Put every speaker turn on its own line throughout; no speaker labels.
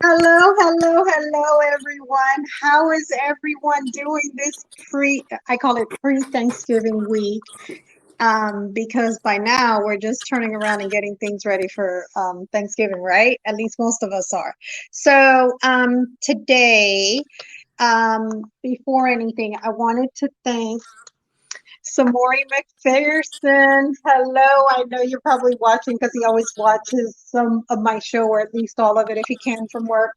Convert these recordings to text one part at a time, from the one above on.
Hello, everyone. How is everyone doing this I call it pre-Thanksgiving week, because by now we're just turning around and getting things ready for Thanksgiving, right? At least most of us are. So today, before anything, I wanted to thank Samori McPherson. Hello. I know you're probably watching because he always watches some of my show, or at least all of it if he can from work.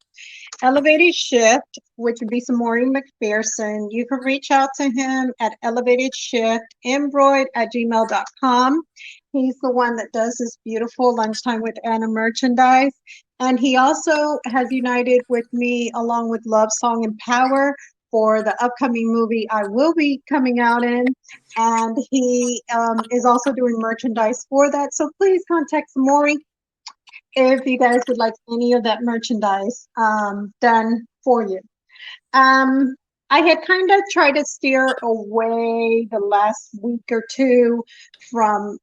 Elevated Shift, which would be Samori McPherson. You can reach out to him at elevatedshifembroid@gmail.com. He's the one that does this beautiful Lunchtime with Anna merchandise. And he also has united with me along with Love Song and Power for the upcoming movie I will be coming out in. And he is also doing merchandise for that. So please contact Samori if you guys would like any of that merchandise done for you. Um, I had kind of tried to steer away the last week or two from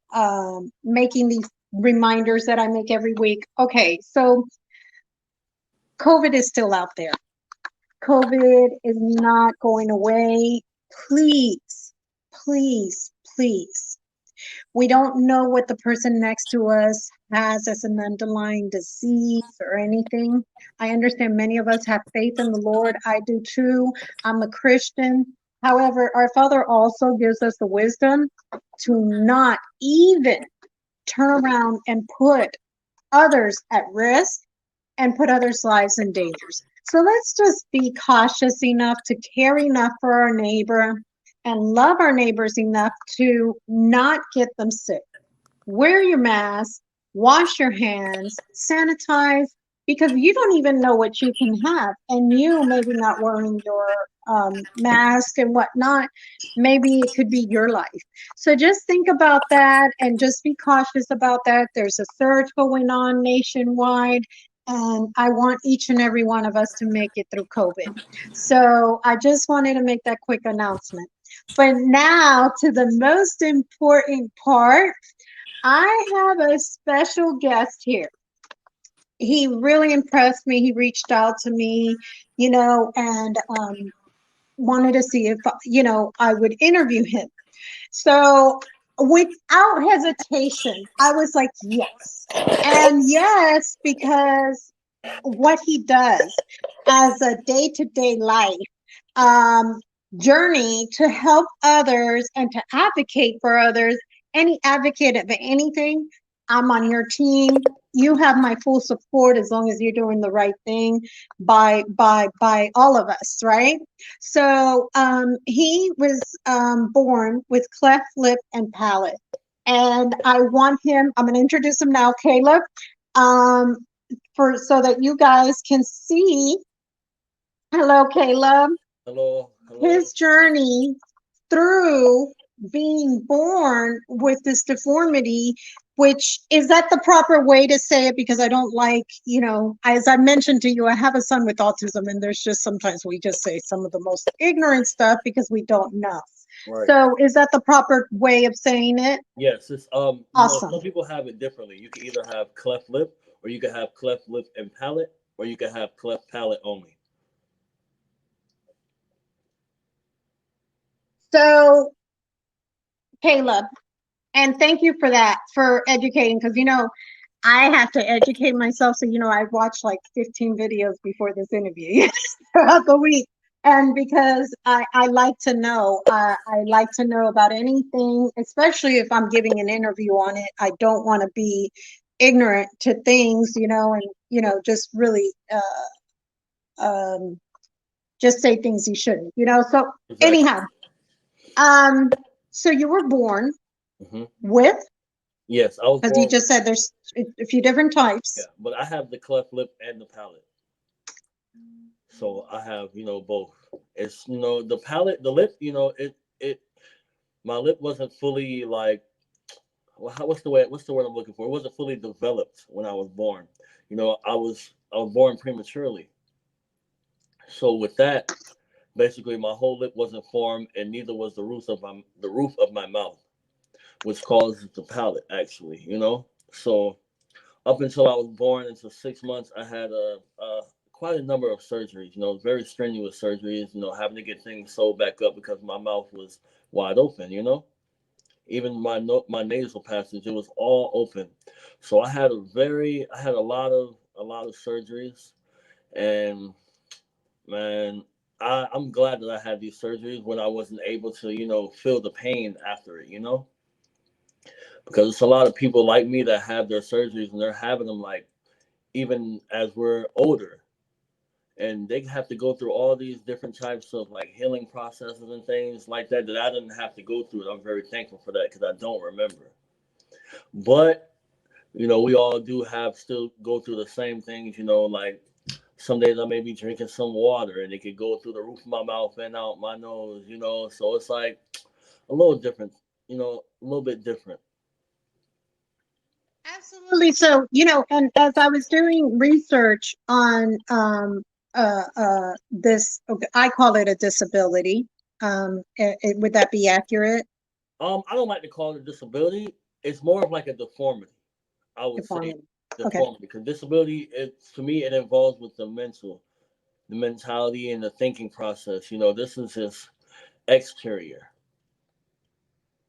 making these reminders that I make every week. Okay, so COVID is still out there. COVID is not going away. Please, please, please. We don't know what the person next to us has as an underlying disease or anything. I understand many of us have faith in the Lord. I do too. I'm a Christian. However, our Father also gives us the wisdom to not even turn around and put others at risk and put others' lives in dangers. So let's just be cautious enough to care enough for our neighbor and love our neighbors enough to not get them sick. Wear your mask, wash your hands, sanitize, because you don't even know what you can have. And you maybe not wearing your mask and whatnot, maybe it could be your life. So just think about that and just be cautious about that. There's a surge going on nationwide. And I want each and every one of us to make it through COVID. So I just wanted to make that quick announcement. But now to the most important part, I have a special guest here. He really impressed me. He reached out to me, and wanted to see if, I would interview him. So without hesitation, I was like, yes. And yes, because what he does as a day-to-day life um, journey to help others and to advocate for others. Any advocate of anything, I'm on your team. You have my full support as long as you're doing the right thing by all of us, right? So he was born with cleft lip and palate, and I want him. I'm going to introduce him now, Caleb, um, for so that you guys can see. Hello, Caleb.
Hello, hello.
His journey through being born with this deformity, which is that the proper way to say it? Because I don't like, as I mentioned to you, I have a son with autism, and there's just sometimes we just say some of the most ignorant stuff because we don't know.
Right.
So is that the proper way of saying it?
Yes, it's
Awesome.
some people have it differently. You can either have cleft lip, or you can have cleft lip and palate, or you can have cleft palate only.
So, Caleb, and thank you for that, for educating, because I have to educate myself. So, I watch like 15 videos before this interview throughout the week. And because I like to know, I like to know about anything, especially if I'm giving an interview on it. I don't want to be ignorant to things, and, just really um, just say things you shouldn't, So,
Exactly.
anyhow, um, so you were born
hmm
with,
Yes, I was
because you
born with.
just said there's a few different
Yeah,
types.
but I have the cleft lip and the palate, so I have both. It's the palate, the lip. It my lip wasn't fully like what's the word I'm looking for? It wasn't fully developed when I was born. I was born prematurely. So with that, basically my whole lip wasn't formed, and neither was the roof of my mouth, which causes the palate actually. So up until I was born, until 6 months, I had a quite a number of surgeries, very strenuous surgeries, having to get things sewed back up because my mouth was wide open, even my my nasal passage, it was all open. So I had a lot of surgeries, and man, I'm glad that I had these surgeries when I wasn't able to, feel the pain after it, because it's a lot of people like me that have their surgeries and they're having them like even as we're older, and they have to go through all these different types of like healing processes and things like that I didn't have to go through. And I'm very thankful for that because I don't remember. But we all do have still go through the same things. Like some days I may be drinking some water and it could go through the roof of my mouth and out my nose. So it's like a little different. A little bit different.
Absolutely. So, and as I was doing research on this, okay, I call it a disability. Would that be accurate?
I don't like to call it a disability. It's more of like a deformity. I would say
Deformity. Okay.
deformity because disability, to me, it involves with the mentality and the thinking process. This is just exterior.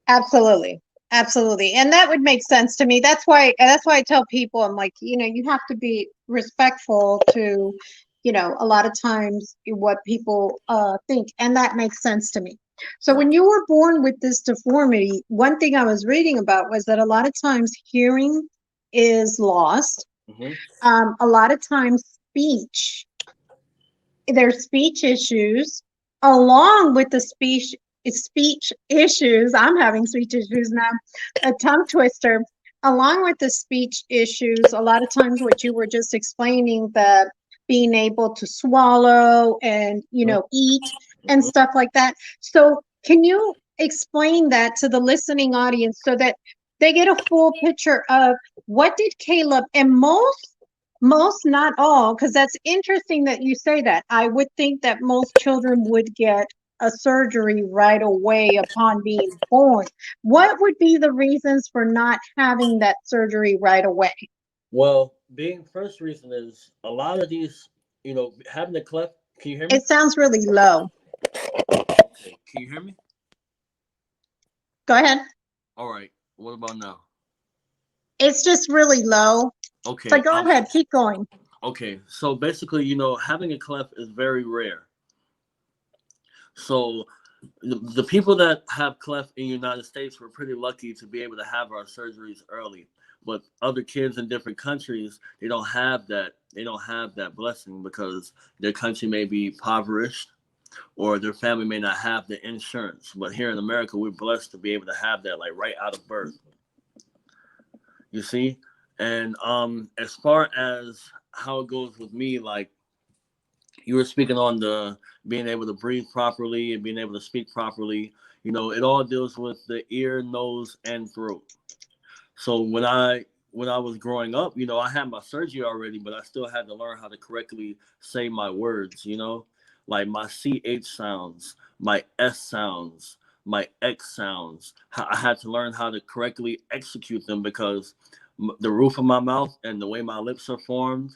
Absolutely. Absolutely. And that would make sense to me. That's why I tell people, I'm like, you have to be respectful to, a lot of times what people think. And that makes sense to me. So
Right.
when you were born with this deformity, one thing I was reading about was that a lot of times hearing is lost.
Hmm.
A lot of times there's speech issues along with the speech issues. I'm having speech issues now, a tongue twister. Along with the speech issues, a lot of times what you were just explaining, that being able to swallow and eat and
Hmm.
stuff like that. So can you explain that to the listening audience so that they get a full picture of what did Caleb, and most, not all, because that's interesting that you say that. I would think that most children would get a surgery right away upon being born. What would be the reasons for not having that surgery right away?
Well, being first reason is a lot of these, having the cleft. Can you hear me?
It sounds really low.
Okay. Can you hear me?
Go ahead.
All right. What about now?
It's just really low.
Okay.
But go ahead, keep going.
Okay. So basically, having a cleft is very rare. So the people that have cleft in the United States were pretty lucky to be able to have our surgeries early. But other kids in different countries, they don't have that. They don't have that blessing because their country may be impoverished or their family may not have the insurance. But here in America, we're blessed to be able to have that like right out of birth. You see? And as far as how it goes with me, like you were speaking on the being able to breathe properly and being able to speak properly, it all deals with the ear, nose, and throat. So when I was growing up, I had my surgery already, but I still had to learn how to correctly say my words, like my CH sounds, my S sounds, my X sounds. I had to learn how to correctly execute them because the roof of my mouth and the way my lips are formed,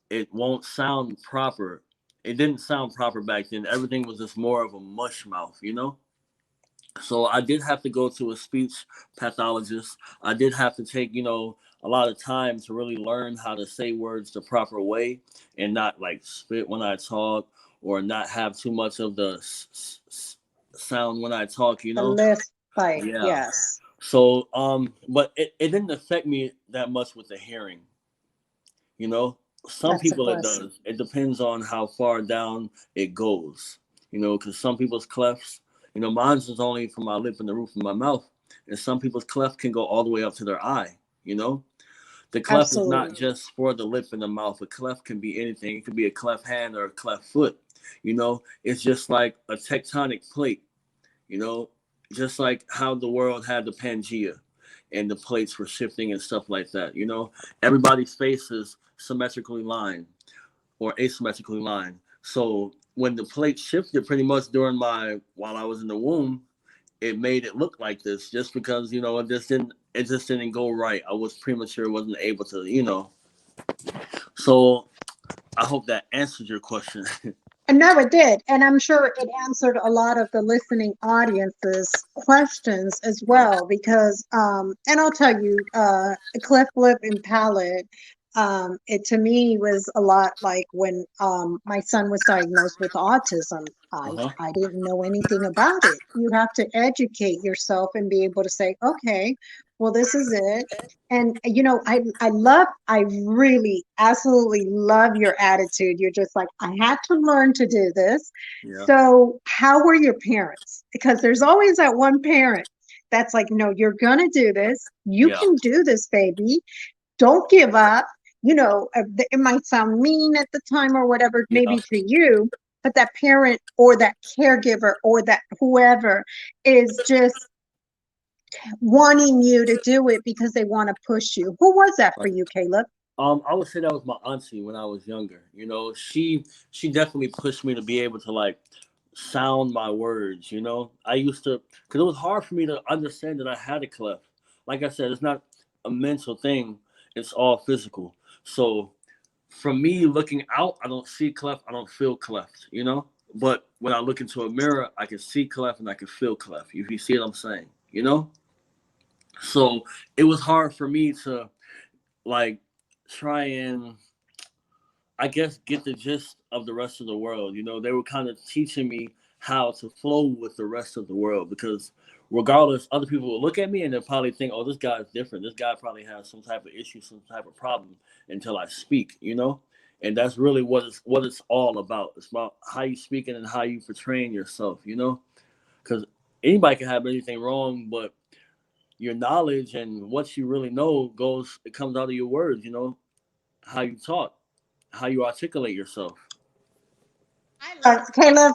it won't sound proper. It didn't sound proper back then. Everything was just more of a mush mouth. So I did have to go to a speech pathologist. I did have to take, a lot of time to really learn how to say words the proper way and not like spit when I talk or not have too much of the sound when I talk.
The list bite,
Yeah.
yes.
So, but it didn't affect me that much with the hearing. You know, some
That's a
people it
blessing.
does. It depends on how far down it goes. Because some people's clefts, mine's is only from my lip and the roof of my mouth, and some people's cleft can go all the way up to their eye. The cleft is not
Absolutely.
just for the lip and the mouth. A cleft can be anything. It could be a cleft hand or a cleft foot. It's just like a tectonic plate. You know, just like how the world had the Pangea and the plates were shifting and stuff like that. Everybody's face is symmetrically lined or asymmetrically lined. So when the plate shifted pretty much while I was in the womb, it made it look like this just because, it just didn't go right. I was premature, wasn't able to. So I hope that answered your question.
And no, it did. And I'm sure it answered a lot of the listening audience's questions as
Right.
well, because, and I'll tell you, cleft lip and palate, it to me was a lot like when my son was diagnosed with autism.
Uh-huh.
I didn't know anything about it. You have to educate yourself and be able to say, okay, well, this is it. And you know, I really absolutely love your attitude. You're just like, I had to learn to do this.
Yeah.
So how were your parents? Because there's always that one parent that's like, no, you're gonna do this. You
Yeah.
can do this, baby. Don't give up. You know, it might sound mean at the time or whatever,
Yeah.
maybe to you, but that parent or that caregiver or that whoever is just wanting you to do it because they want to push you. Who was that for
Right.
you, Caleb?
I would say that was my auntie when I was younger. You know, she definitely pushed me to be able to like sound my words. You know, I used to because it was hard for me to understand that I had a cleft. Like I said, it's not a mental thing; it's all physical. So, from me looking out, I don't see cleft, I don't feel cleft. You know, but when I look into a mirror, I can see cleft and I can feel cleft. If you see what I'm saying, you know. So it was hard for me to like try and I guess get the gist of the rest of the world. You know, they were kind of teaching me how to flow with the rest of the world because regardless, other people will look at me and they'll probably think, oh, this guy's different. This guy probably has some type of issue, some type of problem until I speak, you know? And that's really what it's all about. It's about how you speaking and how you portraying yourself, you know? Because anybody can have anything wrong, but your knowledge and what you really know it comes out of your words, you know, how you talk, how you articulate yourself.
I love Caleb.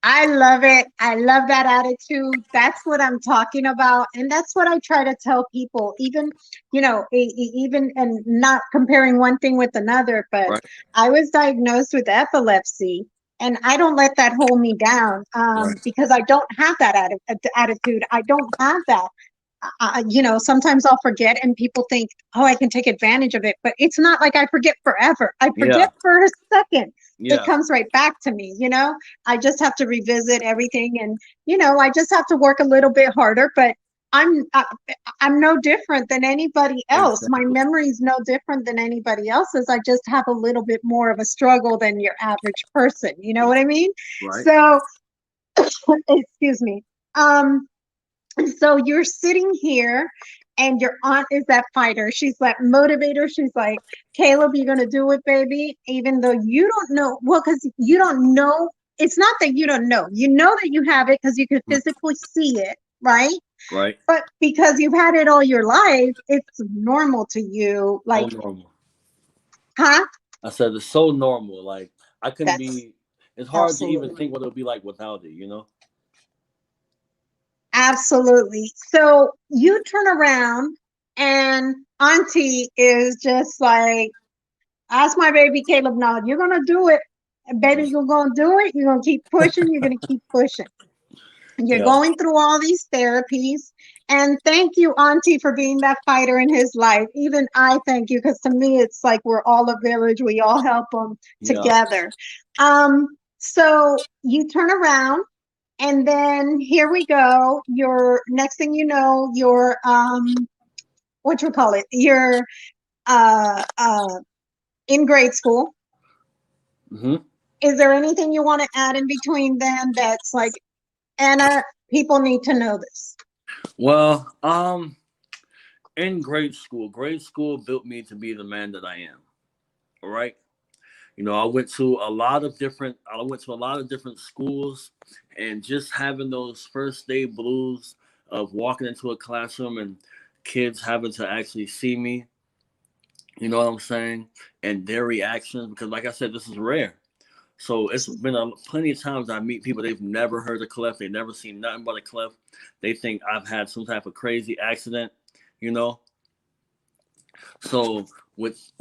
I love it. I love that attitude. That's what I'm talking about. And that's what I try to tell people, even, you know, even and not comparing one thing with another, but
Right.
I was diagnosed with epilepsy and I don't let that hold me down
Right.
because I don't have that attitude. I don't have that. You know, sometimes I'll forget and people think, oh, I can take advantage of it. But it's not like I forget forever. I
Yeah.
forget for a second. It
Yeah.
comes right back to me, you know? I just have to revisit everything and, you know, I just have to work a little bit harder. But I'm, uh, I'm no different than anybody else. My
Exactly.
memory is no different than anybody else's. I just have a little bit more of a struggle than your average person. You know what I mean?
Right.
So, excuse me. Um, so you're sitting here and your aunt is that fighter. She's that motivator. She's like, Caleb, you're going to do it, baby. Even though you don't know, well, because you don't know. It's not that you don't know. You know that you have it because you can
Mm.
physically see it, right?
Right.
But because you've had it all your life, it's normal to you.
So
Like,
normal.
huh?
I said it's so normal. Like I couldn't
That's
be. It's hard to even
absolutely.
think what it would be like without it. You know.
Absolutely. So you turn around and Auntie is just like, ask my baby Caleb, no, you're gonna do it. And baby, you're gonna do it. You're gonna keep pushing. You're gonna keep pushing. You're
Yeah.
going through all these therapies. And thank you, Auntie, for being that fighter in his life. Even I thank you because to me, it's like we're all a village. We all help them
Yeah.
together. So you turn around and then here we go. Your next thing you know, you're what you call it? You're uh in grade school.
Hmm.
Is there anything you want to add in between then that's like, Anna, people need to know this?
Well, in grade school built me to be the man that I am. All right. You know, I went to a lot of different schools and just having those first day blues of walking into a classroom and kids having to actually see me, you know what I'm saying? And their reactions because like I said, this is rare. So it's been plenty of times I meet people they've never heard of cleft, they've never seen nothing but a cleft. They think I've had some type of crazy accident, you know. So with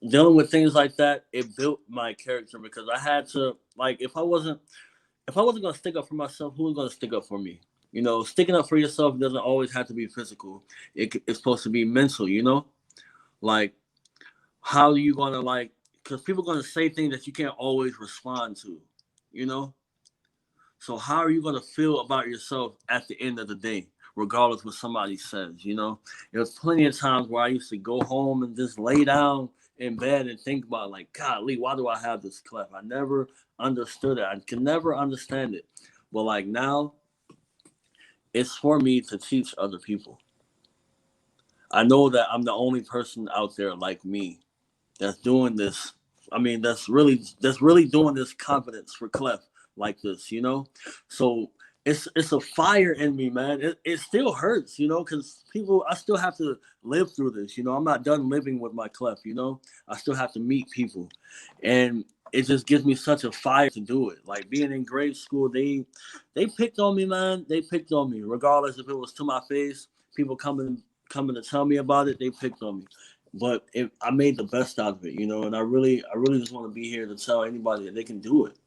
dealing with things like that, it built my character because I had to like if I wasn't gonna stick up for myself, who was gonna stick up for me? You know, sticking up for yourself doesn't always have to be physical. It's supposed to be mental. You know, like how are you gonna like because people are gonna say things that you can't always respond to, you know. So how are you gonna feel about yourself at the end of the day, regardless what somebody says? You know, there's plenty of times where I used to go home and just lay down in bed and think about like, golly, why do I have this cleft? I never understood it. I can never understand it. But like now, it's for me to teach other people. I know that I'm the only person out there like me that's doing this. I mean, that's really doing this confidence for Clef like this, you know. So it's a fire in me, man. It still hurts, you know, because people, I still have to live through this. You know, I'm not done living with my Clef. You know, I still have to meet people, and it just gives me such a fire to do it. Like being in grade school, they picked on me, man. They picked on me, regardless if it was to my face. People coming to tell me about it, they picked on me, but I made the best out of it, you know. And I really just want to be here to tell anybody that they can do it.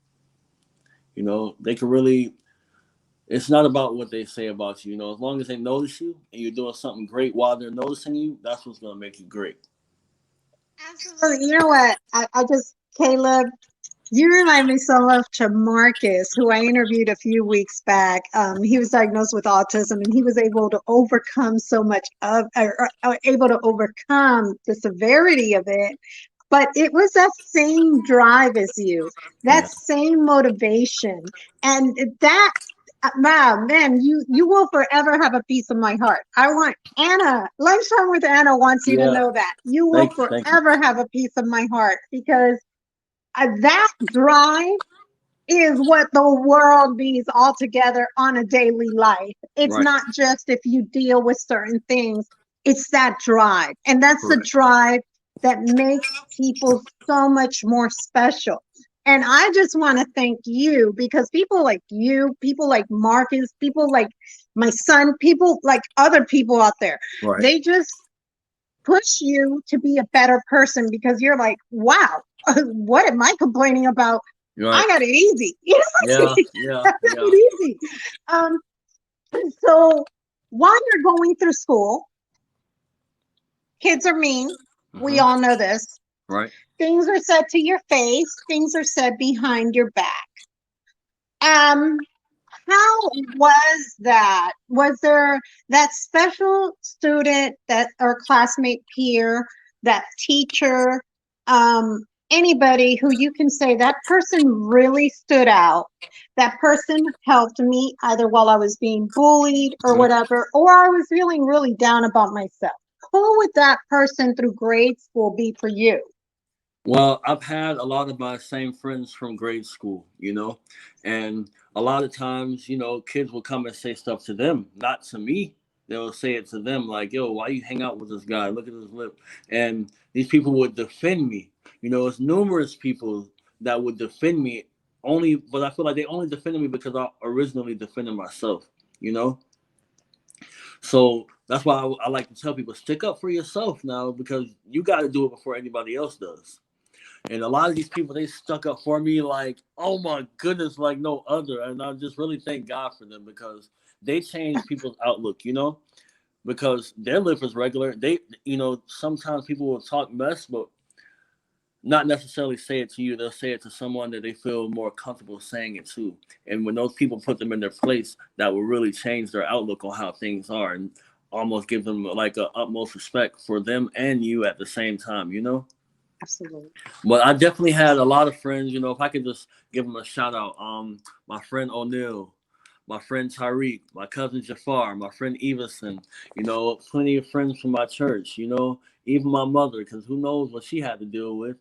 You know, they can really. It's not about what they say about you, you know. As long as they notice you and you're doing something great while they're noticing you, that's what's gonna make you great.
Absolutely. You know what? Caleb, you remind me so much of Marcus, who I interviewed a few weeks back. He was diagnosed with autism, and he was able to overcome so much of, able to overcome the severity of it. But it was that same drive as you, that
Yeah,
same motivation, and that. Wow, man, you will forever have a piece of my heart. I want Anna, Lunchtime with Anna wants you to
yeah.
know that you will
Thank you.
forever have a piece of my heart because that drive is what the world needs altogether on a daily life. It's
Right,
not just if you deal with certain things, it's that drive. And that's the
correct.
drive that makes people so much more special. And I just want to thank you because people like you, people like Marcus, people like my son, people like other people out there,
Right.
they just push you to be a better person because you're like, wow, what am I complaining about? I
Right.
got it easy. You know,
Yeah, yeah,
I got
yeah.
it easy. Um, so while you're going through school, kids are mean. We
Hmm.
all know this.
Right.
Things are said to your face, things are said behind your back. Um, how was that? Was there that special student that or classmate peer, that teacher, anybody who you can say that person really stood out? That person helped me either while I was being bullied or
Mhm.
whatever, or I was feeling really down about myself. Who would that person through grade school be for you?
Well, I've had a lot of my same friends from grade school, you know, and a lot of times, you know, kids will come and say stuff to them, not to me. They'll say it to them like, yo, why you hang out with this guy? Look at his lip. And these people would defend me. You know, it's numerous people that would defend me only, but I feel like they only defended me because I originally defended myself, you know? So that's why I like to tell people stick up for yourself now because you got to do it before anybody else does. And a lot of these people, they stuck up for me like, oh my goodness, like no other. And I just really thank God for them because they change people's outlook, you know, because their life is regular. They, you know, sometimes people will talk mess, but not necessarily say it to you. They'll say it to someone that they feel more comfortable saying it to. And when those people put them in their place, that will really change their outlook on how things are and almost give them like a utmost respect for them and you at the same time, you know?
Absolutely.
But I definitely had a lot of friends. You know, if I could just give them a shout out, my friend O'Neill, my friend Tariq, my cousin Jafar, my friend Everson. You know, plenty of friends from my church. You know, even my mother, because who knows what she had to deal with.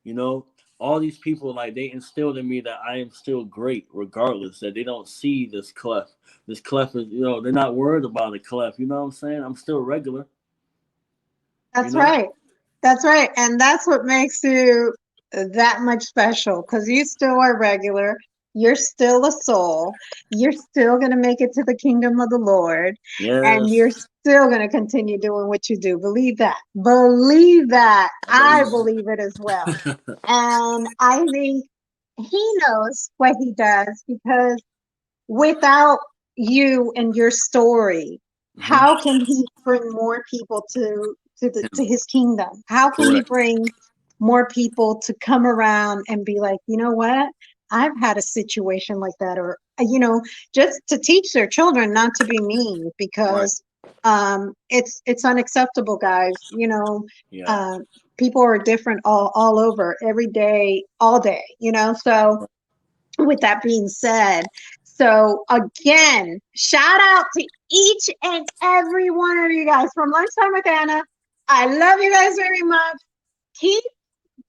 You know, all these people like they instilled in me that I am still great, regardless. That they don't see this cleft. This cleft is, you know, they're not worried about a cleft. You know what I'm saying? I'm still regular. You
That's
know.
right. That's right. And that's what makes you that much special because you still are regular. You're still a soul. You're still going to make it to the kingdom of the Lord. And
Yes,
you're still going to continue doing what you do. Believe that. Believe that.
I
I
believe
believe it as well.
it.
And I think he knows what he does because without you and your story,
Hmm.
how can he bring more people to his kingdom? How can he
Correct.
bring more people to come around and be like, you know what? I've had a situation like that, or just to teach their children not to be mean,
Right.
because it's unacceptable, guys.
Yeah.
Uh, people are different all over, every day, all day. So with that being said, so again, shout out to each and every one of you guys from Lunchtime with Anna. I love you guys very much. Keep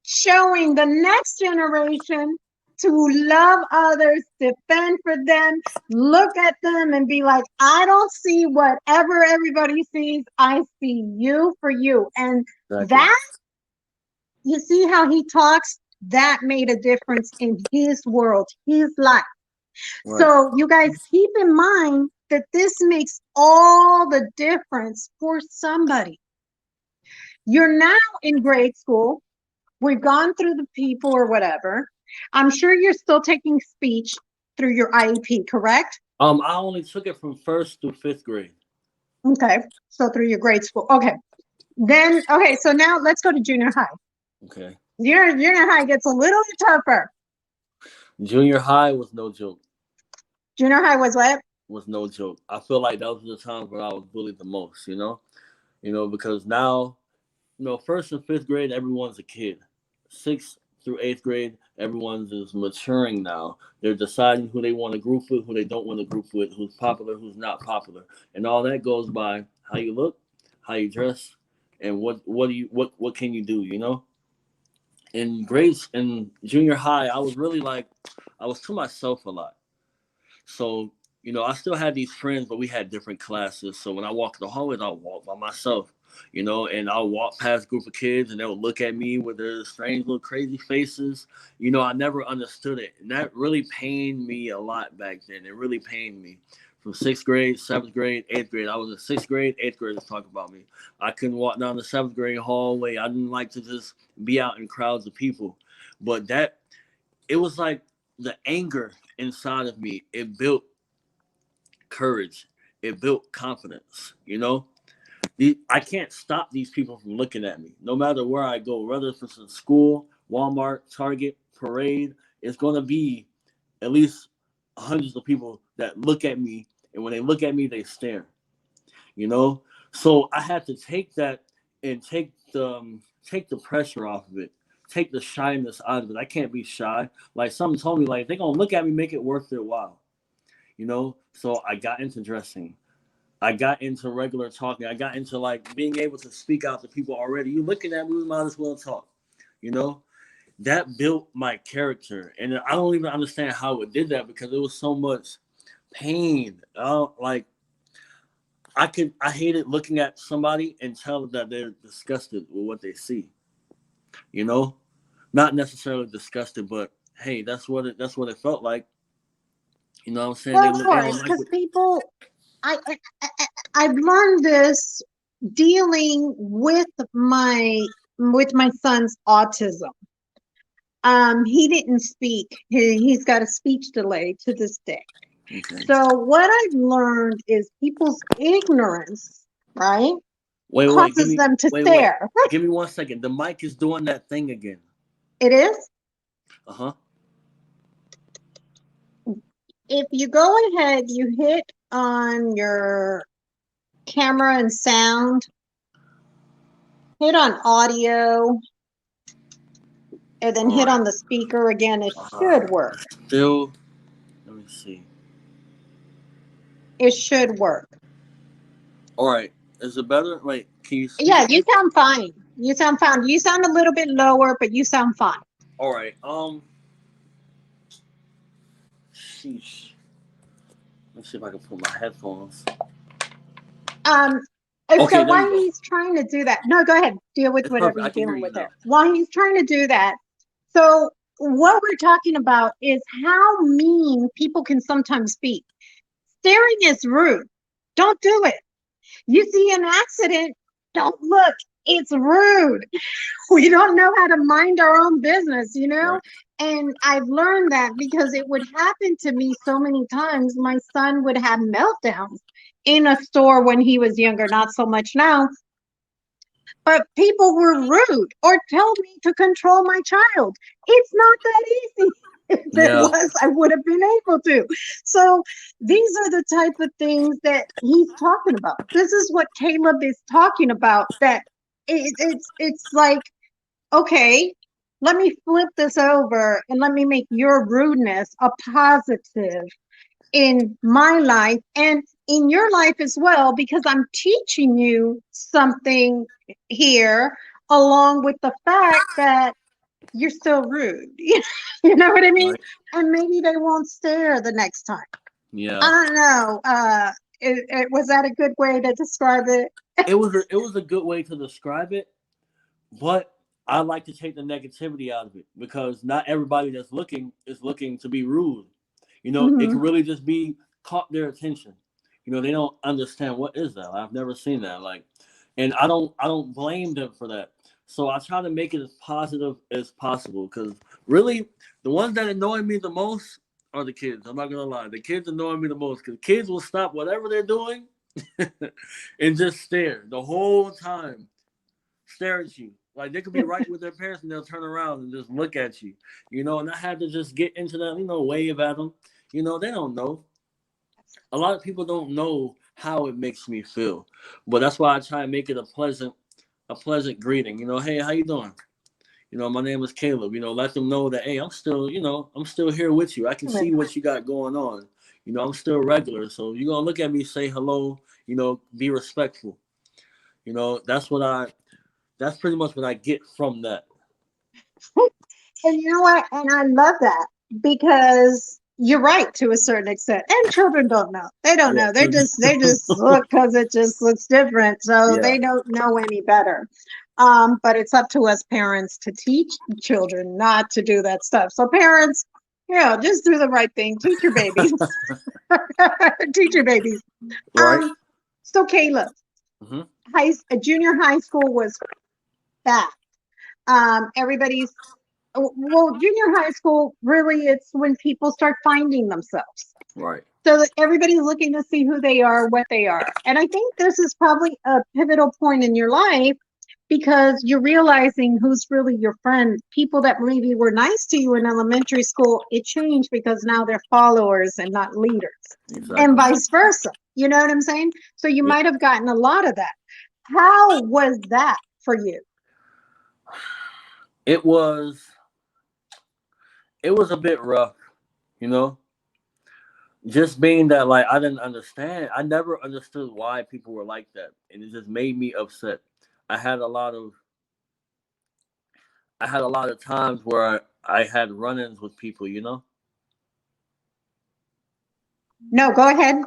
showing the next generation to love others, defend for them, look at them and be like, I don't see whatever everybody sees. I see you for you. And
Exactly.
that, you see how he talks? That made a difference in his world, his life.
Right.
So you guys keep in mind that this makes all the difference for somebody. You're now in grade school. We've gone through the people or whatever. I'm sure you're still taking speech through your IEP, correct?
I only took it from first through fifth grade.
Okay. So through your grade school. Okay. Then, okay. So now let's go to junior high.
Okay.
Junior high gets a little tougher.
Junior high was no joke.
Junior high was what?
Was no joke. I feel like that was the times where I was bullied the most, because now, first and fifth grade, everyone's a kid. Sixth through eighth grade, everyone's is maturing now. They're deciding who they want to group with, who they don't want to group with, who's popular, who's not popular, and all that goes by how you look, how you dress, and what can you do, In grades in junior high, I was really like, I was to myself a lot. So, I still had these friends, but we had different classes. So when I walked the hallways, I'll walk by myself, and I'll walk past a group of kids and they'll look at me with their strange little crazy faces. I never understood it. And that really pained me a lot back then. It really pained me. From sixth grade, seventh grade, eighth grade. I was in sixth grade, eighth grade to talk about me. I couldn't walk down the seventh grade hallway. I didn't like to just be out in crowds of people. But it was like the anger inside of me. It built courage. It built confidence. I can't stop these people from looking at me. No matter where I go, whether it's in school, Walmart, Target, parade, it's going to be at least hundreds of people that look at me. And when they look at me, they stare. So I had to take that and take the pressure off of it, take the shyness out of it. I can't be shy. Like someone told me, like they're gonna look at me, make it worth their while. So I got into dressing. I got into regular talking. I got into like being able to speak out to people already. You looking at me, we might as well talk. You know, that built my character, and I don't even understand how it did that because it was so much pain. Like I hated looking at somebody and tell them that they're disgusted with what they see. You know, not necessarily disgusted, but hey, that's what it felt like. You know what I'm saying?
Well, of
They don't
course,
like
because
what.
people, I've learned this dealing with my son's autism. He didn't speak. He's got a speech delay to this day.
Okay.
So what I've learned is people's ignorance, right,
Wait.
causes them to
Wait.
stare.
Give me 1 second. The mic is doing that thing again.
It is.
Uh huh.
If you go ahead, you hit on your camera and sound, hit on audio, and then
All
hit
right.
on the speaker again. It should work.
Still, let me see.
It should work.
All right. Is it better? Wait. Can you speak
Yeah, you
again?
sound fine. You sound fine. You sound a little bit lower, but you sound fine.
All right. Sheesh. Let me see if I can put my headphones.
Um, and
Okay,
so
there you
while
go.
he's trying to do that, no, go ahead, deal with
It's
whatever
perfect. I
you're
can hear
dealing
you
with there.
now.
While he's trying to do that, so what we're talking about is how mean people can sometimes be. Staring is rude. Don't do it. You see an accident, don't look. It's rude. We don't know how to mind our own business.
Right.
And I've learned that because it would happen to me so many times. My son would have meltdowns in a store when he was younger, not so much now. but people were rude or tell me to control my child. It's not that easy. If it
Yeah.
was, I would have been able to. So these are the type of things that he's talking about. This is what Caleb is talking about. That it's like, okay, let me flip this over and let me make your rudeness a positive in my life and in your life as well, because I'm teaching you something here, along with the fact that you're still rude. You know what I mean?
Right.
And maybe they won't stare the next time. I
Yeah.
don't know. Was that a good way to describe it?
It was a good way to describe it, but I like to take the negativity out of it because not everybody that's looking is looking to be rude. It
Hmm.
can really just be caught their attention. They don't understand what is that. I've never seen that. And I don't blame them for that. So I try to make it as positive as possible because really the ones that annoy me the most are the kids. I'm not gonna lie. The kids annoy me the most because kids will stop whatever they're doing and just stare the whole time. Stare at you. Like they could be right with their parents and they'll turn around and just look at you. And I had to just get into them, wave at them. They don't know. A lot of people don't know how it makes me feel. But that's why I try and make it a pleasant greeting. Hey, how you doing? My name is Caleb. Let them know that hey, I'm still here with you. I can see what you got going on. I'm still regular. So you're gonna look at me, say hello, be respectful. That's what that's pretty much what I get from that.
And you know what? And I love that, because you're right to a certain extent. And children don't know. They don't
Yeah.
know. They just look because it just looks different. So
Yeah.
they don't know any better. But it's up to us parents to teach children not to do that stuff. So parents, just do the right thing. Teach your babies. Teach your babies.
Right.
Um, so Caleb,
Hmm.
junior high school was back. Everybody's well, junior high school, really, it's when people start finding themselves.
Right.
So that everybody's looking to see who they are, what they are. And I think this is probably a pivotal point in your life, because you're realizing who's really your friend. People that maybe were nice to you in elementary school, it changed because now they're followers and not leaders, and
Exactly.
vice versa. You know what I'm saying? So you
Yeah.
might have gotten a lot of that. How was that for you?
It was it was a bit rough, you know. Just being that like I didn't understand. I never understood why people were like that, and it just made me upset. I had a lot of I had a lot of times where I had run-ins with people.
No, go ahead.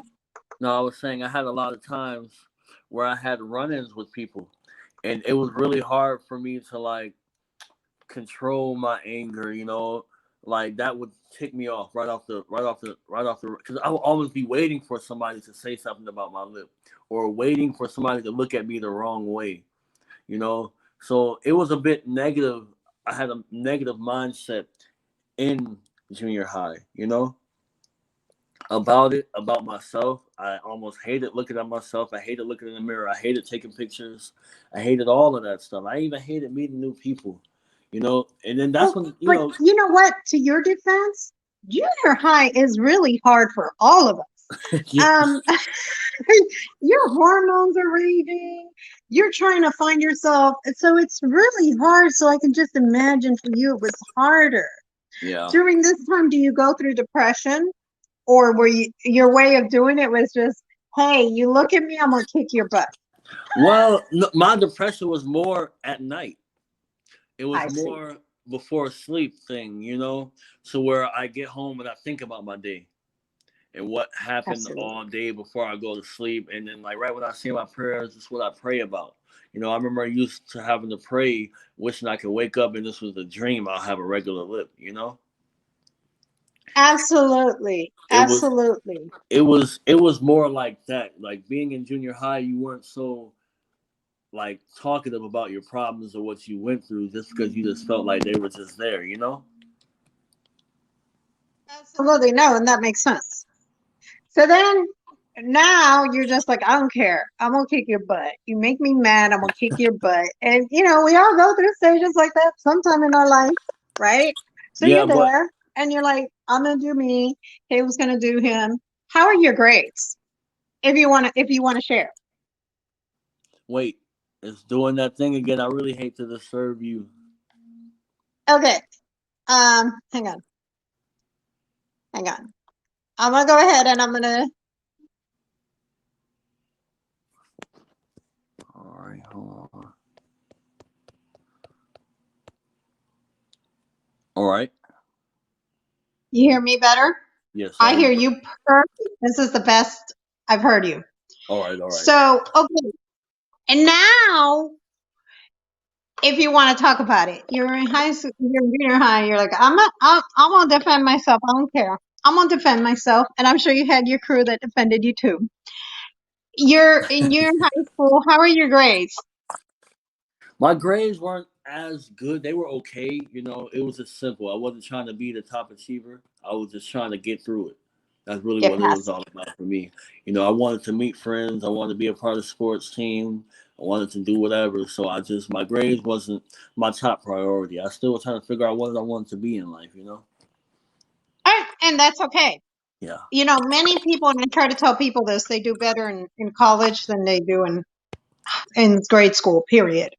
No, I was saying I had a lot of times where I had run-ins with people, and it was really hard for me to like control my anger. Like that would tick me off right off the because I would always be waiting for somebody to say something about my lip or waiting for somebody to look at me the wrong way, you know. So it was a bit negative. I had a negative mindset in junior high, about myself. I almost hated looking at myself. I hated looking in the mirror. I hated taking pictures. I hated all of that stuff. I even hated meeting new people. And then that's
Oh,
when
but you know what? To your defense, junior high is really hard for all of us.
yeah,
Um, your hormones are raging. You're trying to find yourself. So it's really hard. So I can just imagine for you it was harder.
yeah.
During this time, do you go through depression? Or were your way of doing it was just, hey, you look at me, I'm gonna kick your butt.
Well, no, my depression was more at night. It was
I see.
more before sleep thing. So where I get home and I think about my day and what happened
Absolutely.
all day before I go to sleep. And then, like, right when I say my prayers, it's what I pray about. I remember I used to having to pray, wishing I could wake up and this was a dream. I'll have a regular lip.
Absolutely.
It was,
Absolutely.
it was more like that. Like being in junior high, you weren't so like talkative about your problems or what you went through just because you just felt like they were just there.
Absolutely. No, and that makes sense. So then, now you're just like, I don't care. I'm gonna kick your butt. You make me mad, I'm gonna kick your butt. And we all go through stages like that sometime in our life, right? So
Yeah,
you're
but
there and you're like, I'm gonna do me. Caleb's gonna do him. How are your grades? If you wanna share.
wait, it's doing that thing again. I really hate to disturb you.
Okay. Hang on. Hang on. I'm gonna go ahead and I'm gonna
All right, hold on. All right.
you hear me better?
Yes, I
I
hear
hear
you.
you perfect. This is the best I've heard you.
All right, all right.
So, okay. And now, if you want to talk about it, you're in high school, you're in junior high, you're like, I'm gonna defend myself. I don't care. I'm gonna defend myself. And I'm sure you had your crew that defended you too. You're in high school. How are your grades?
My grades weren't as good. They were okay. It was just simple. I wasn't trying to be the top achiever. I was just trying to get through it. That's really
Get
what it was
past.
all about for me. I wanted to meet friends. I wanted to be a part of the sports team. I wanted to do whatever. So my grades wasn't my top priority. I still was trying to figure out what I wanted to be in life.
And that's okay.
Yeah.
Many people, and I try to tell people this, they do better in college than they do in grade school, period.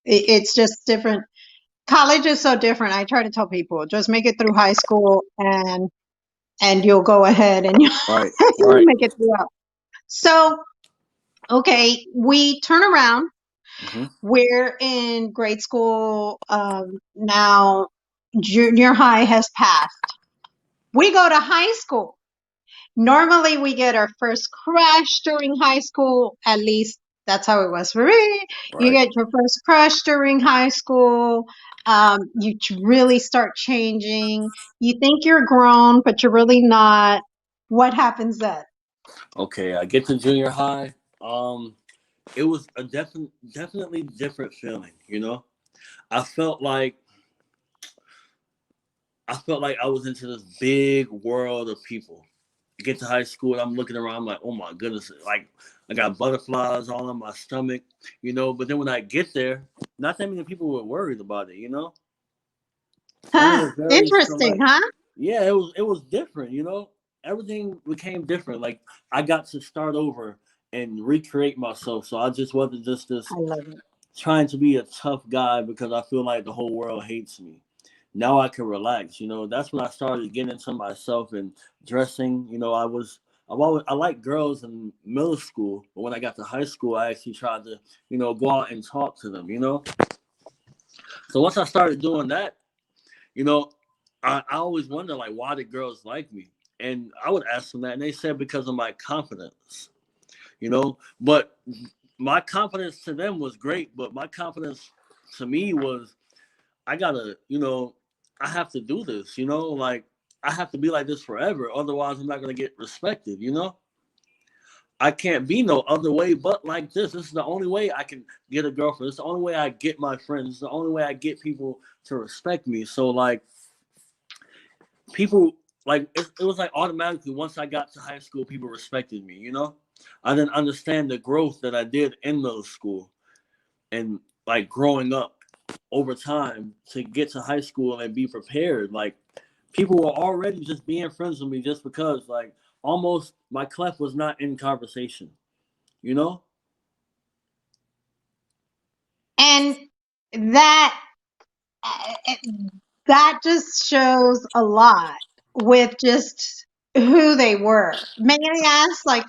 It's just different. College is so different. I try to tell people, just make it through high school and you'll go ahead and
Right.
you'll
Right.
make it through. So, okay, we turn around.
Hmm.
We're in grade school now. Junior high has passed. We go to high school. Normally, we get our first crush during high school. At least that's how it was for me. You
Right.
get your first crush during high school. Really start changing. You think you're grown, but you're really not. What happens then?
Okay. I get to junior high. It was a definitely different feeling. I felt like I was into this big world of people. I get to high school and I'm looking around, I'm like, oh my goodness, like I got butterflies all on my stomach. But then when I get there, not that many people were worried about it. And it
Huh?
was very
Interesting,
select.
huh?
Yeah, it was different. Everything became different. Like I got to start over and recreate myself. So I just wasn't just this
I love it.
trying to be a tough guy because I feel like the whole world hates me. Now I can relax. That's when I started getting into myself and dressing. I liked girls in middle school, but when I got to high school, I actually tried to, go out and talk to them. So once I started doing that, you know, I always wonder like why did girls like me? And I would ask them that, and they said because of my confidence. But my confidence to them was great, but my confidence to me was I gotta, I have to do this. Like I have to be like this forever, otherwise I'm not gonna get respected. I can't be no other way but like this. This is the only way I can get a girlfriend. It's the only way I get my friends. It's the only way I get people to respect me. So like people like it was like automatically once I got to high school, people respected me. I didn't understand the growth that I did in middle school and like growing up over time to get to high school and be prepared. Like people were already just being friends with me just because like almost my clef was not in conversation, you know?
And that uh, that just shows a lot with just who they were. May I ask, like,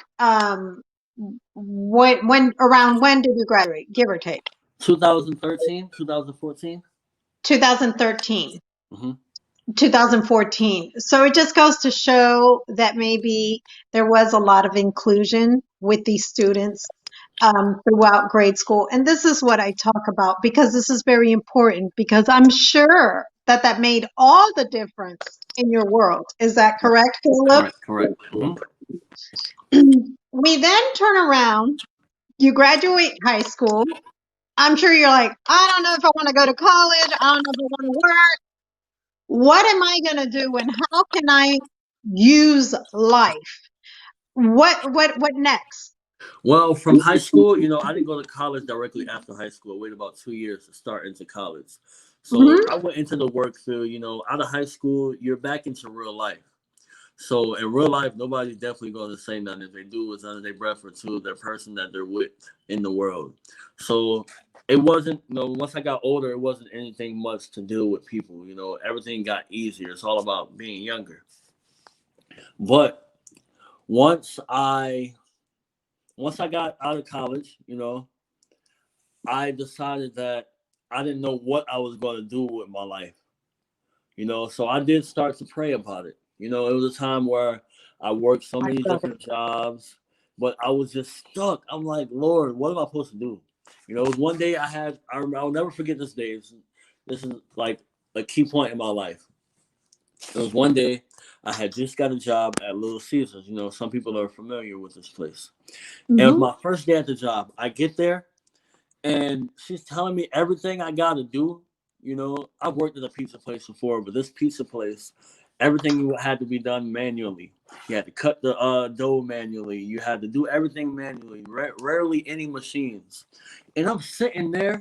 when did you graduate, give or take?
2013, 2014.
2013,
Mm-hmm.
2014. So it just goes to show that maybe there was a lot of inclusion with these students throughout grade school. And this is what I talk about because this is very important because I'm sure that that made all the difference in your world. Is that correct, Caleb?
Correct, correct. Mm-hmm.
We then turn around, you graduate high school. I'm sure you're like, I don't know if I want to go to college. I don't know if I want to work. What am I going to do and how can I use life? What next?
Well, from high school, I didn't go to college directly after high school. I waited about 2 years to start into college. So
Hmm.
I went into the work field. Out of high school, you're back into real life. So in real life, nobody's definitely going to say nothing. If they do, it's under their breath or to their person that they're with in the world. So it wasn't, once I got older, it wasn't anything much to deal with people. Everything got easier. It's all about being younger. But once I once I got out of college, I decided that I didn't know what I was going to do with my life. So I did start to pray about it. It was a time where I worked so
I
many
love it.
different jobs, but I was just stuck. I'm like, Lord, what am I supposed to do? It was one day I remember, I'll never forget this day. This is like a key point in my life. It was one day I had just got a job at Little Caesars. Some people are familiar with this place. And it was
Hmm.
my first day at the job. I get there and she's telling me everything I got to do. I've worked at a pizza place before, but this pizza place, everything had to be done manually. You had to cut the dough manually. You had to do everything manually. Rarely any machines. And I'm sitting there,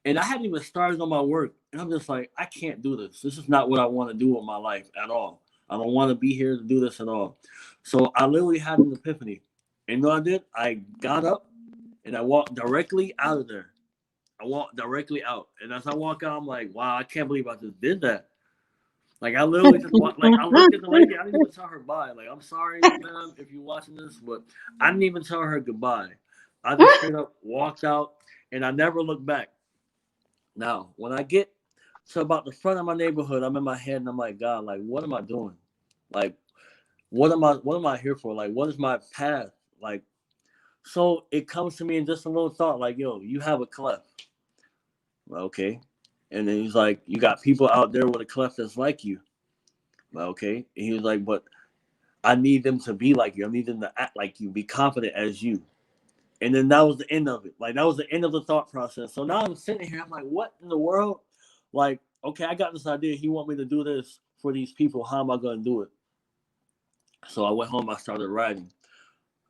and I hadn't even started on my work. And I'm just like, I can't do this. This is not what I want to do with my life at all. I don't want to be here to do this at all. So I literally had an epiphany. And you know what I did? I got up and I walked directly out of there. I walked directly out. And as I walk out, I'm like, wow, I can't believe I just did that. Like I literally just walked, like I looked at the lady, I didn't even tell her bye. Like, I'm sorry, ma'am, if you're watching this, but I didn't even tell her goodbye. I just straight up walked out and I never looked back. Now, when I get to about the front of my neighborhood, I'm in my head and I'm like, God, like what am I doing? Like, what am I here for? Like, what is my path? Like, so it comes to me in just a little thought, like, yo, you have a cleft. Okay. And then he's like, you got people out there with a cleft that's like you. Okay. And he was like, but I need them to be like you. I need them to act like you, be confident as you. And then that was the end of it. Like that was the end of the thought process. So now I'm sitting here, I'm like, what in the world? Like, okay, I got this idea. He want me to do this for these people. How am I gonna do it? So I went home, I started writing.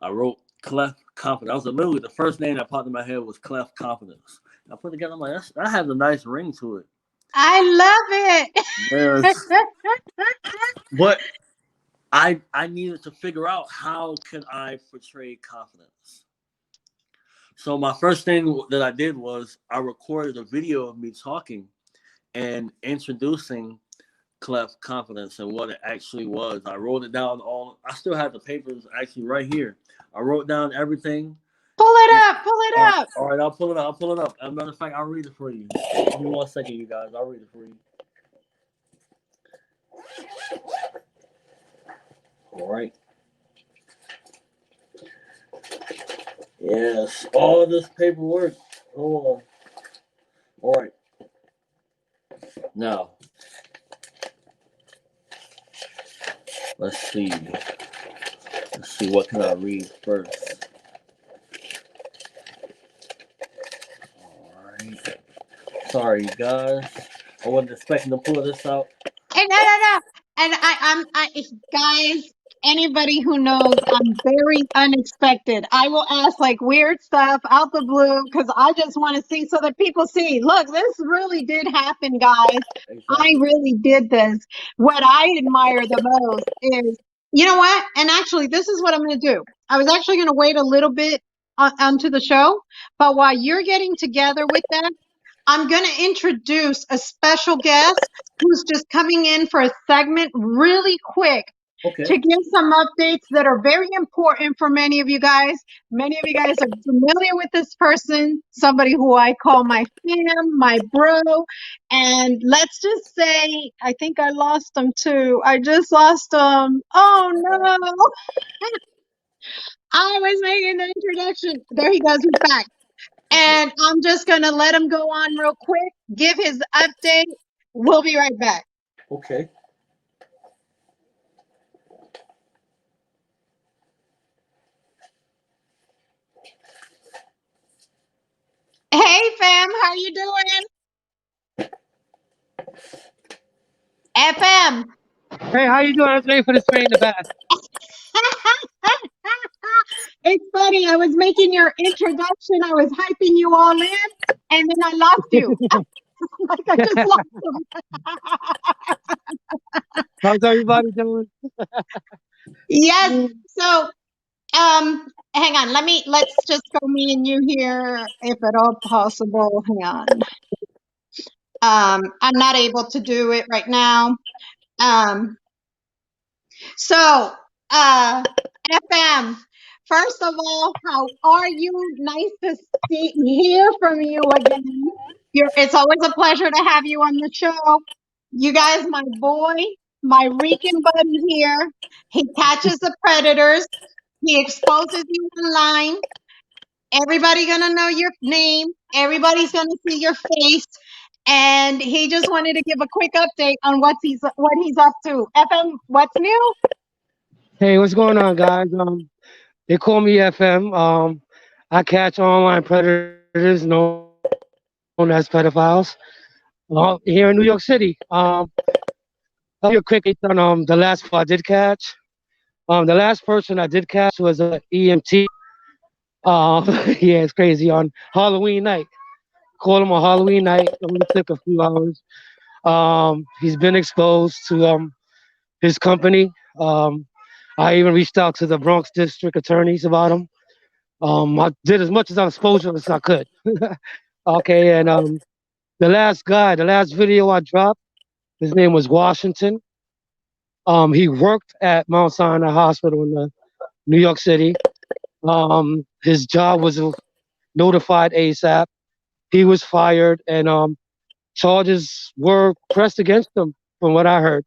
I wrote Clef Confidence. That was literally the first name that popped in my head was Clef Confidence. I put it together, I'm like, that has a nice ring to it.
I love it.
Yes. But I needed to figure out how can I portray confidence. So my first thing that I did was I recorded a video of me talking and introducing Clef Confidence and what it actually was. I wrote it down all. I still have the papers actually right here. I wrote down everything.
Pull it
And,
up. Pull it up.
all right, I'll pull it up. I'll pull it up. As a matter of fact, I'll read it for you. Give me 1 second, you guys. I'll read it for you. All right. Yes, all this paperwork. Hold on. All right. Now, let's see. Let's see. What can I read first? All right. Sorry, guys. I wasn't expecting to pull this out.
And no. And guys, anybody who knows, I'm very unexpected. I will ask like weird stuff out the blue because I just want to see so that people see, look, this really did happen, guys. I
Exactly.
really did this. What I admire the most is, you know what? And actually, this is what I'm going to do. I was actually going to wait a little bit onto the show, but while you're getting together with that, I'm going to introduce a special guest who's just coming in for a segment really quick
Okay.
to give some updates that are very important for many of you guys. Many of you guys are familiar with this person, somebody who I call my fam, my bro. And let's just say, I think I lost him too. I just lost him. Oh no. I was making the introduction. There he goes. He's back.
Okay.
And I'm just going to let him go on real quick, give his update. We'll be right back.
Okay.
Hey fam, how you doing? FM.
Hey, how you doing? I was waiting for this rain in the bath.
It's funny. I was making your introduction. I was hyping you all in, and then I lost you. Like I just lost them.
How's everybody doing?
Yes. So, hang on. Let's just go me and you here, if at all possible. Hang on. I'm not able to do it right now. Um, so, FM. First of all, how are you? Nice to hear from you again. It's always a pleasure to have you on the show. You guys, my boy, my Rican buddy here, he catches the predators. He exposes you online. Everybody gonna know your name. Everybody's gonna see your face. And he just wanted to give a quick update on what he's up to. FM, what's new?
Hey, what's going on, guys? They call me FM. I catch online predators known as pedophiles here in New York City. I'll give you a quick update on the last people I did catch. The last person I did catch was a EMT. Yeah, it's crazy. On Halloween night, called him on Halloween night. It only took a few hours. He's been exposed to his company. I even reached out to the Bronx district attorneys about him. I did as much as exposure as I could. Okay, and the last video I dropped, his name was Washington. He worked at Mount Sinai Hospital in New York City. His job was notified ASAP. He was fired, and charges were pressed against him, from what I heard.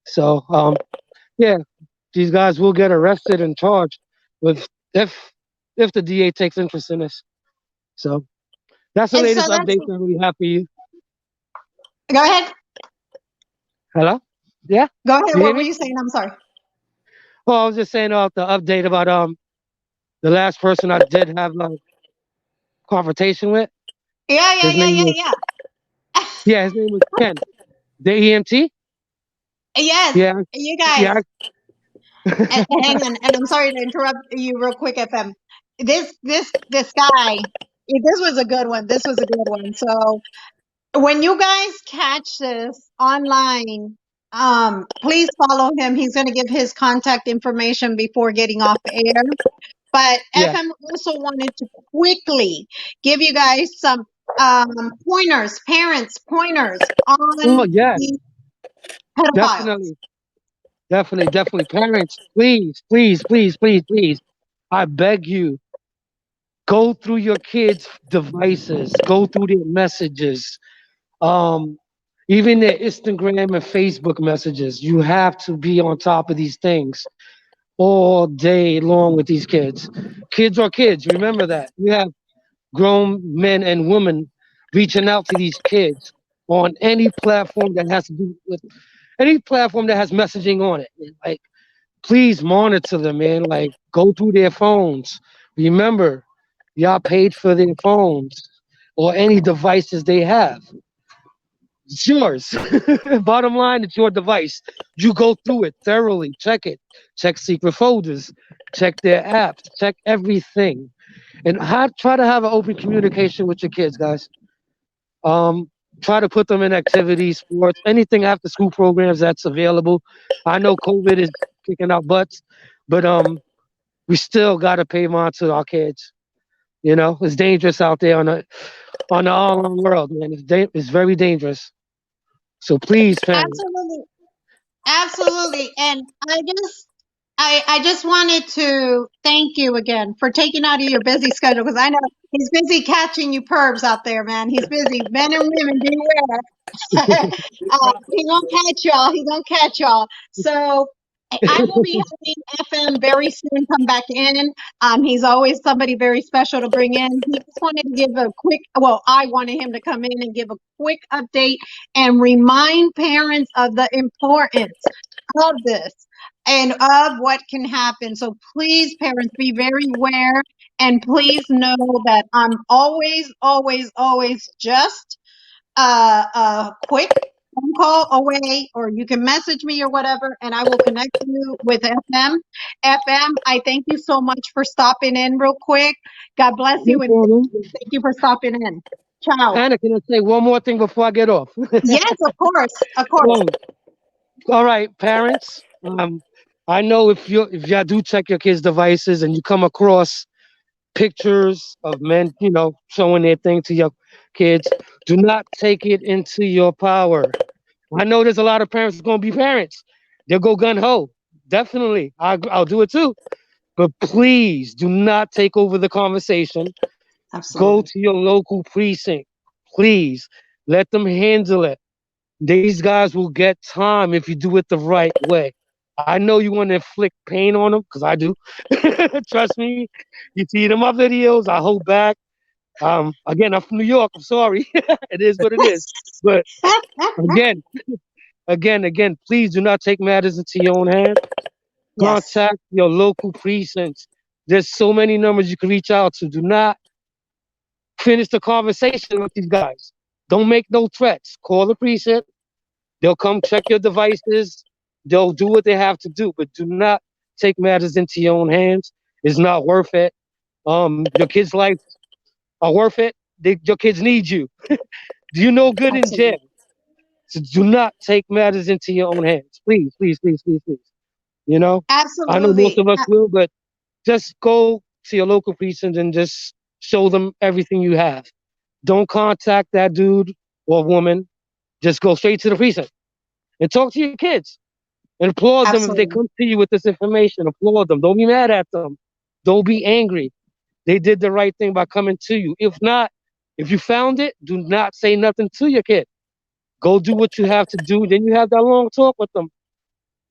So, yeah, these guys will get arrested and charged with if the DA takes interest in this. So that's the
And so
latest
that's
update that we have for you.
go ahead.
Hello? Yeah?
Go ahead.
You hear
What were
me?
you saying? I'm sorry.
Well, I was just saying about the update about the last person I did have a confrontation with.
Yeah, yeah,
His
yeah,
name
yeah,
was
yeah.
his name was Ken. The EMT?
Yes,
Yeah.
you guys.
Yeah.
And hang on, and I'm sorry to interrupt you real quick, FM. This guy, this was a good one. This was a good one. So when you guys catch this online, please follow him. He's going to give his contact information before getting off air. But
Yeah.
FM also wanted to quickly give you guys some pointers, parents pointers on
Oh yeah,
the pedophiles.
definitely. Definitely. Parents, please. I beg you, go through your kids' devices, go through their messages, um, even their Instagram and Facebook messages. You have to be on top of these things all day long with these kids. Kids are kids. Remember that. You have grown men and women reaching out to these kids on any platform that has to do with any platform that has messaging on it. Like, please monitor them, man. Like, go through their phones. Remember, y'all paid for their phones or any devices they have. It's yours. Bottom line, it's your device. You go through it thoroughly, check it, check secret folders, check their apps, check everything, and try to have an open communication with your kids, guys. Um, Try to put them in activities, sports, anything after school programs that's available. I know COVID is kicking our butts, but we still got to pay mind to our kids. You know, it's dangerous out there on the online world, man. It's very dangerous. So please, parents.
Absolutely. Absolutely. And I just wanted to thank you again for taking out of your busy schedule because I know he's busy catching you pervs out there, man. He's busy. Men and women, beware. He gonna catch y'all. He gonna catch y'all. So I will be having FM very soon come back in. He's always somebody very special to bring in. He just wanted to give a quick, well, I wanted him to come in and give a quick update and remind parents of the importance of this and of what can happen. So please, parents, be very aware and please know that I'm always just quick phone call away, or you can message me or whatever, and I will connect you with FM. FM, I thank you so much for stopping in real quick. God bless
No
you, and
problem.
thank you for stopping in. Ciao.
Anna, can I say one more thing before I get off?
Yes, of course, of course.
Oh, all right, parents. I know if y'all do check your kids' devices and you come across pictures of men, showing their thing to your kids, do not take it into your power. I know there's a lot of parents going to be parents. They'll go gun ho. Definitely, I'll do it too. But please do not take over the conversation. Go
Absolutely.
to your local precinct. Please let them handle it. These guys will get time if you do it the right way. I know you want to inflict pain on them because I do. Trust me. You see it in my videos. I hold back. Again, I'm from New York. I'm sorry. It is what it is. But again, again, please do not take matters into your own hands.
Yes,
Contact your local precincts. There's so many numbers you can reach out to. Do not finish the conversation with these guys. Don't make no threats. Call the precinct. They'll come check your devices. They'll do what they have to do, but do not take matters into your own hands. It's not worth it. Your kids' life are worth it. Your kids need you. Do you know good in jail?
absolutely.
So do not take matters into your own hands. Please, please, please, please, please. You know, I know most
Absolutely.
of us will, but just go to your local precinct and just show them everything you have. Don't contact that dude or woman. Just go straight to the precinct and talk to your kids and applaud them if they
Absolutely.
come to you with this information. Applaud them. Don't be mad at them. Don't be angry. They did the right thing by coming to you. If not, if you found it, do not say nothing to your kid. Go do what you have to do. Then you have that long talk with them.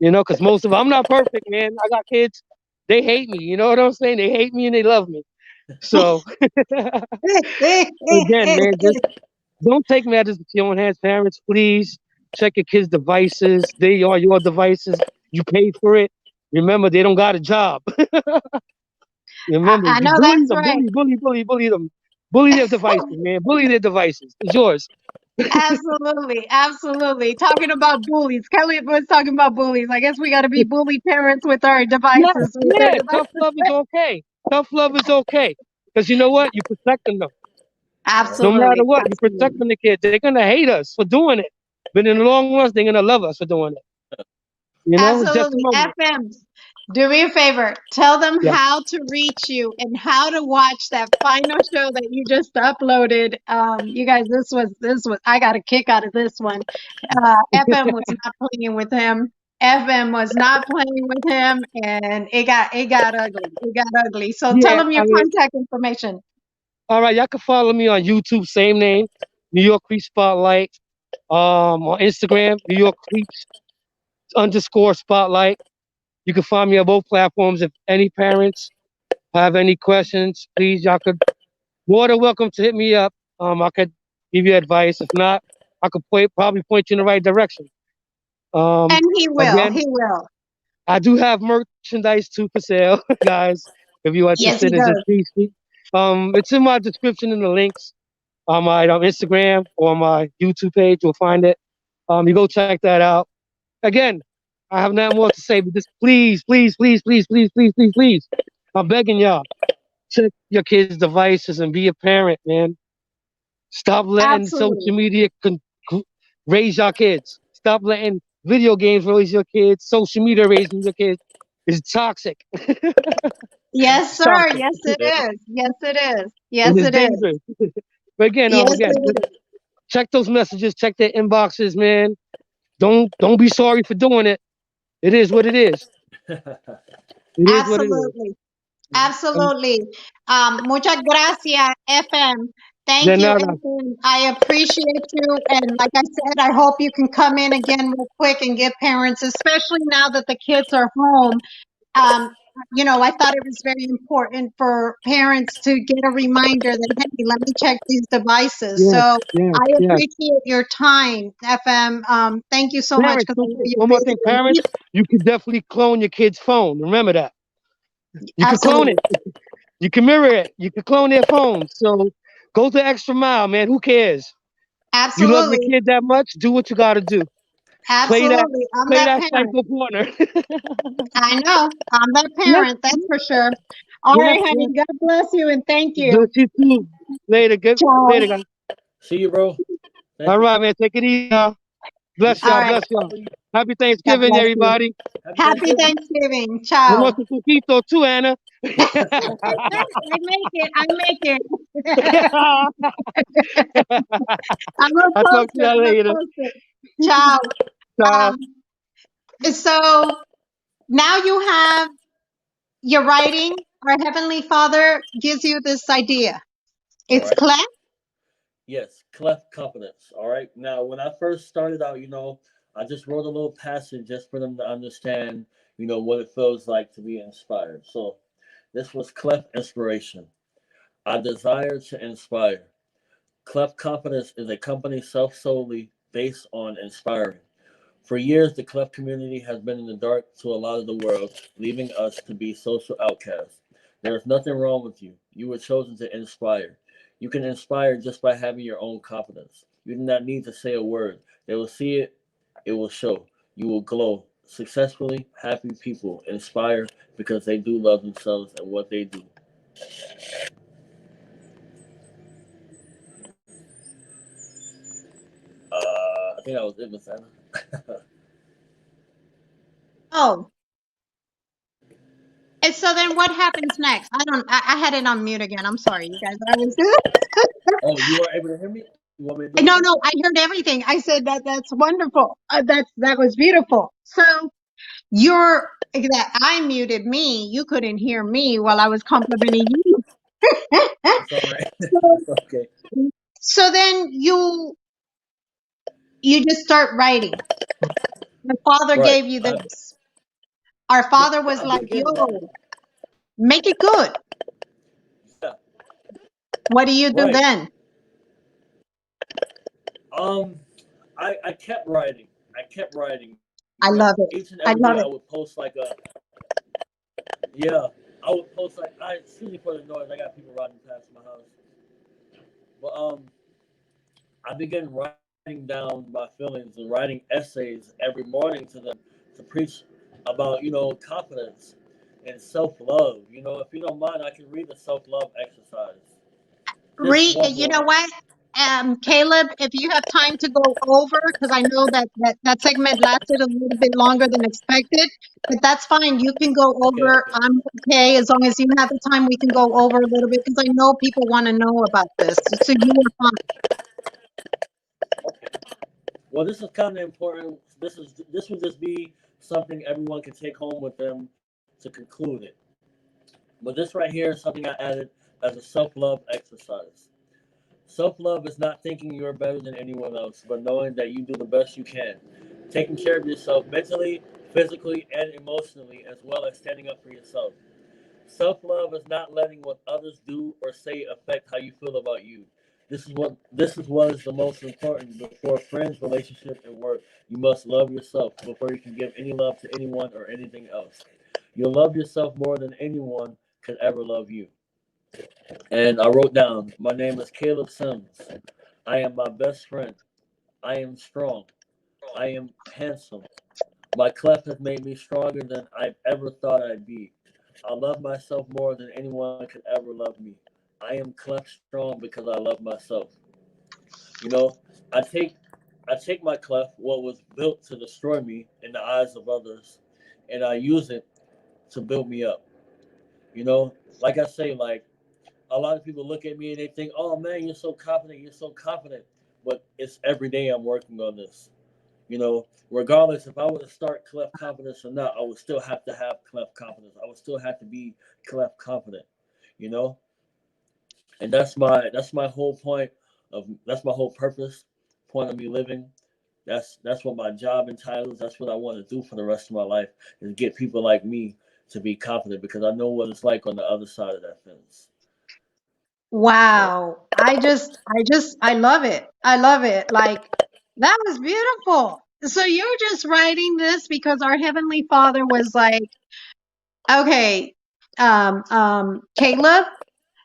Because most of I'm not perfect, man. I got kids. They hate me. You know what I'm saying? They hate me and they love me. So again, man, just don't take matters into your own hands, parents. Please check your kids' devices. They are your devices. You pay for it. Remember, they don't got a job. Remember,
I
you
know
bully
that's
them,
right.
bully them. Bully their devices, man. Bully their devices. It's yours.
Absolutely, absolutely. Talking about bullies. Kelly was talking about bullies. I guess we got to be bully parents with our
Yes,
devices. With their
yeah. Tough
devices.
love is okay. Tough love is okay. Because you know what? You're protecting them.
Right.
No matter
Absolutely,
what, you're
absolutely,
protecting the kids. They're gonna hate us for doing it. But in the long run, they're gonna love us for doing it. It's just a
absolutely.
moment.
FM, do me a favor. Tell them
Yeah.
how to reach you and how to watch that final show that you just uploaded. You guys, this was. I got a kick out of this one. FM was not playing with him. FM was not playing with him, and it got ugly. It got ugly. So tell
Yeah,
them
I
your
mean,
contact information.
all right, y'all can follow me on YouTube, same name, New York Creep Spotlight. On Instagram, New York Creeps underscore Spotlight. You can find me on both platforms. If any parents have any questions, please, y'all could more than welcome to hit me up. I could give you advice. If not, I could probably point you in the right direction. Um,
And he will.
Again,
He will.
I do have merchandise too for sale, guys. If you're
Yes, he
interested, it's just
does.
please. It's in my description in the links on my Instagram or my YouTube page. You'll find it. You go check that out. Again, I have nothing more to say, but just please, please, please, please, please, please, please, please. I'm begging y'all, check your kids' devices and be a parent, man. Stop letting social
Absolutely.
media raise your kids. Stop letting video games raise your kids. Social media raising your kids is toxic.
Yes,
It's
sir.
toxic.
Yes, it is. Yes, it is.
And
Yes,
it's
it is.
dangerous. But again,
Yes,
just
it is.
check those messages. Check their inboxes, man. Don't be sorry for doing it. It is what it is. It is what it is.
Absolutely.
Yeah.
And
Absolutely. Muchas gracias, FM.
then
Thank you,
now,
FM. I appreciate you. And like I said, I hope you can come in again real quick and get parents, especially now that the kids are home. Um, I thought it was very important for parents to get a reminder that, hey, let me check these devices. So
yes, yes,
I
yes.
appreciate your time, FM. Thank you so much
Parents,
because I know you're
one more
busy.
thing, parents, you can definitely clone your kid's phone. Remember that. You can clone
Absolutely.
it. You can mirror it. You can clone their phones. So go the extra mile, man. Who cares? You love your
Absolutely.
kid that much? Do what you got to do. Play that,
Absolutely. I'm
play
that
that
parent.
psycho corner.
I know. I'm that
Yeah,
parent, that's for sure. All
yeah,
right,
yeah.
honey. God bless you and thank
Bless
you.
you too. Later, good. Later,
Ciao.
guys.
See you, bro. Thank
All
you.
right, man. Take it easy, y'all.
You
Bless
too.
All
y'all.
right.
Bless y'all. Happy
God
Thanksgiving,
bless you.
everybody.
Happy
Happy
Thanksgiving.
Thanksgiving. Ciao.
Vamos a poquito too, Anna.
I make it. I make it. I'm gonna
I'll talk
post
to
it.
y'all
I'm gonna
later.
post it. Ciao.
Ciao.
Um, so now you have your writing. Our Heavenly Father gives you this idea.
All
It's
right.
cleft.
Yes, cleft confidence. All right. Now, when I first started out, I just wrote a little passage just for them to understand, what it feels like to be inspired. So this was cleft inspiration. I desire to inspire. Cleft Confidence is a company solely based on inspiring. For years, the cleft community has been in the dark to a lot of the world, leaving us to be social outcasts. There is nothing wrong with you. You were chosen to inspire. You can inspire just by having your own confidence. You do not need to say a word. They will see it, it will show. You will glow. Successfully, happy people inspire because they do love themselves and what they do. I think that was it, Miss Anna.
Oh, and so then what happens next? I don't. I had it on mute again. I'm sorry, you guys. I was.
Oh, you were able to hear me? You want me to do it
No,
again?
no. I heard everything. I said that's wonderful. That was beautiful. So you're that I muted me. You couldn't hear me while I was complimenting you.
It's all right.
so,
It's okay.
so then you just start writing. The Father
Right.
gave you this. Our Father was
I
like,
begin writing.
"Yo, make it good."
Yeah.
What do you do
Right.
then?
Um, I kept writing. I kept writing.
I love
Each
it.
and every
I
day I
love
would
it.
post like a yeah. I would post like I excuse me for the noise. I got people riding past my house. But I began writing down my feelings and writing essays every morning to them to preach about confidence and self love. If you don't mind, I can read the self love exercise. Just one
You know
morning.
what, Caleb, if you have time to go over, because I know that segment lasted a little bit longer than expected, but that's fine. You can go
Okay,
over.
okay.
I'm okay as long as you have the time. We can go over a little bit because I know people want to know about this. So you are fine.
Well, this is kind of important. This would just be something everyone can take home with them to conclude it. But this right here is something I added as a self-love exercise. Self-love is not thinking you're better than anyone else, but knowing that you do the best you can. Taking care of yourself mentally, physically, and emotionally, as well as standing up for yourself. Self-love is not letting what others do or say affect how you feel about you. This is what is the most important before friends, relationship, and work. You must love yourself before you can give any love to anyone or anything else. You'll love yourself more than anyone could ever love you. And I wrote down, my name is Caleb Sims. I am my best friend. I am strong. I am handsome. My cleft has made me stronger than I've ever thought I'd be. I love myself more than anyone could ever love me. I am cleft strong because I love myself. You know, I take I take my cleft, what was built to destroy me in the eyes of others, and I use it to build me up. You know, like I say, like a lot of people look at me and they think, "Oh man, you're so confident, you're so confident." But it's every day I'm working on this. Regardless if I were to start cleft confidence or not, I would still have to have cleft confidence. I would still have to be cleft confident. You know, and that's my whole point of that's my whole purpose, point of me living. That's what my job entitles. That's what I want to do for the rest of my life is get people like me to be confident because I know what it's like on the other side of that fence. So
Wow. I love it. I love it. Like, that was beautiful. So you're just writing this because our Heavenly Father was like, okay, Caleb,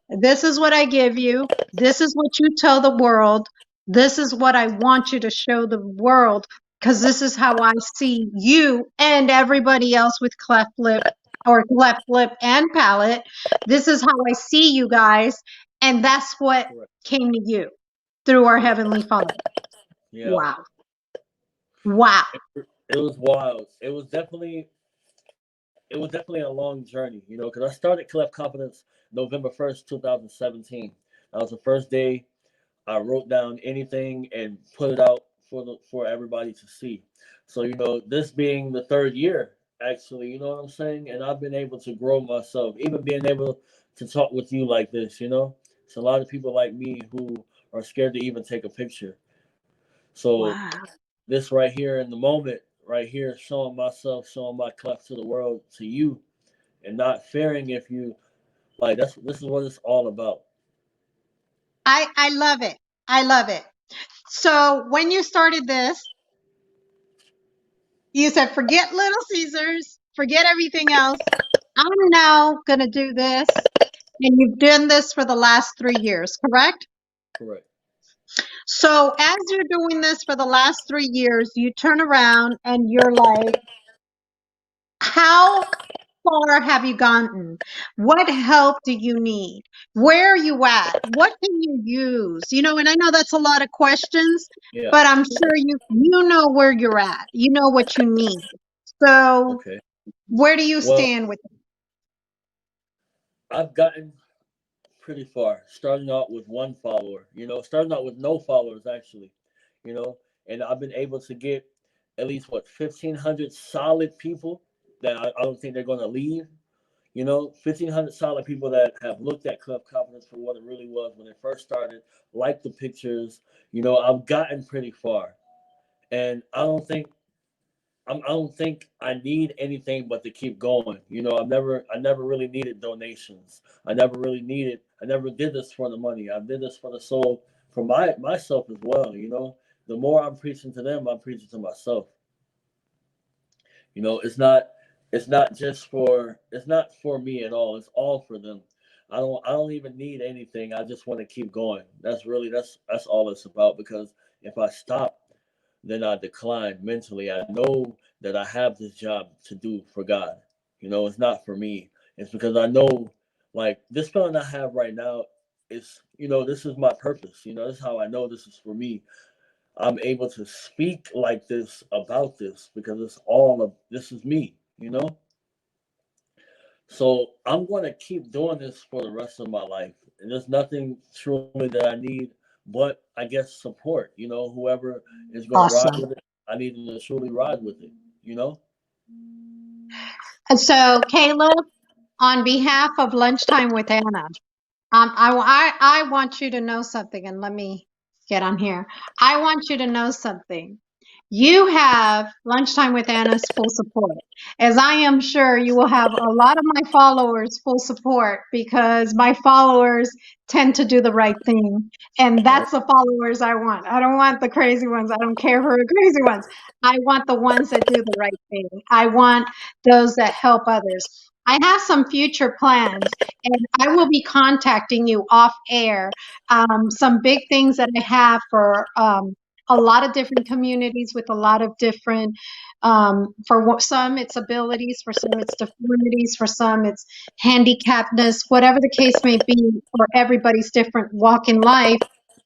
this is what I give you. This is what you tell the world. This is what I want you to show the world because this is how I see you and everybody else with cleft lip or cleft lip and palate. This is how I see you guys. And that's what
Correct.
came to you through our
Yeah.
Heavenly Father.
Yeah.
Wow. Wow.
It was wild. It was definitely a long journey, you know, because I started Cleft Confidence November 1st, 2017. That was the first day I wrote down anything and put it out for everybody to see. So, you know, this being the third year, actually, you know what I'm saying? And I've been able to grow myself, even being able to talk with you like this, you know? It's a lot of people like me who are scared to even take a picture. So
Wow.
this right here in the moment, right here, showing myself, showing my cleft to the world, to you, and not fearing if you like. This is what it's all about.
I love it. I love it. So when you started this, you said, forget Little Caesars, forget everything else. I'm now going to do this. And you've done this for the last 3 years, correct?
Correct.
So as you're doing this for the last 3 years, you turn around and you're like, how far have you gotten? What help do you need? Where are you at? What can you use? You know, and I know that's a lot of questions,
Yeah.
but I'm sure you know where you're at. You know what you need. So
Okay.
where do you
Well,
stand with it?
I've gotten pretty far, starting out with one follower, you know, starting out with no followers actually, you know, and I've been able to get at least what 1,500 solid people that I don't think they're going to leave. You know, 1,500 solid people that have looked at Club Confidence for what it really was when it first started, liked the pictures. You know, I've gotten pretty far, and I don't think I need anything but to keep going. You know, I never really needed donations. I never did this for the money. I did this for the soul, for myself as well. You know, the more I'm preaching to them, I'm preaching to myself. You know, it's not for me at all. It's all for them. I don't even need anything. I just want to keep going. That's all it's about because if I stop, then I decline mentally. I know that I have this job to do for God. You know, it's not for me. It's because I know like this feeling I have right now is, you know, this is my purpose. You know, this is how I know this is for me. I'm able to speak like this about this because this is me, you know? So I'm going to keep doing this for the rest of my life. And there's nothing truly that I need but, I guess, support. You know, whoever is going to ride
Awesome.
with it, I need them to truly ride with it, you know?
And so, Caleb, on behalf of Lunchtime with Anna, I want you to know something, and let me get on here. I want you to know something. You have Lunchtime with Anna's full support, as I am sure you will have a lot of my followers' full support because my followers tend to do the right thing. And
Right.
that's the followers I want. I don't want the crazy ones. I don't care who are crazy ones. I want the ones that do the right thing. I want those that help others. I have some future plans, and I will be contacting you off air. Some big things that I have for a lot of different communities with a lot of different, some it's abilities, for some it's deformities, for some it's handicappedness, whatever the case may be, for everybody's different walk in life.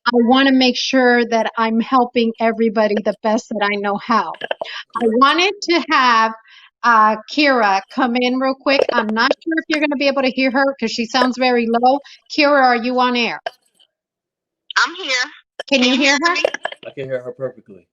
I want to make sure that I'm helping everybody the best that I know how. I
Right.
wanted to have Kira come in real quick. I'm not sure if you're going to be able to hear her because she sounds very low. Kira, are you on air?
I'm here.
Can you
Can you
hear
hear
her?
me?
I can hear her perfectly.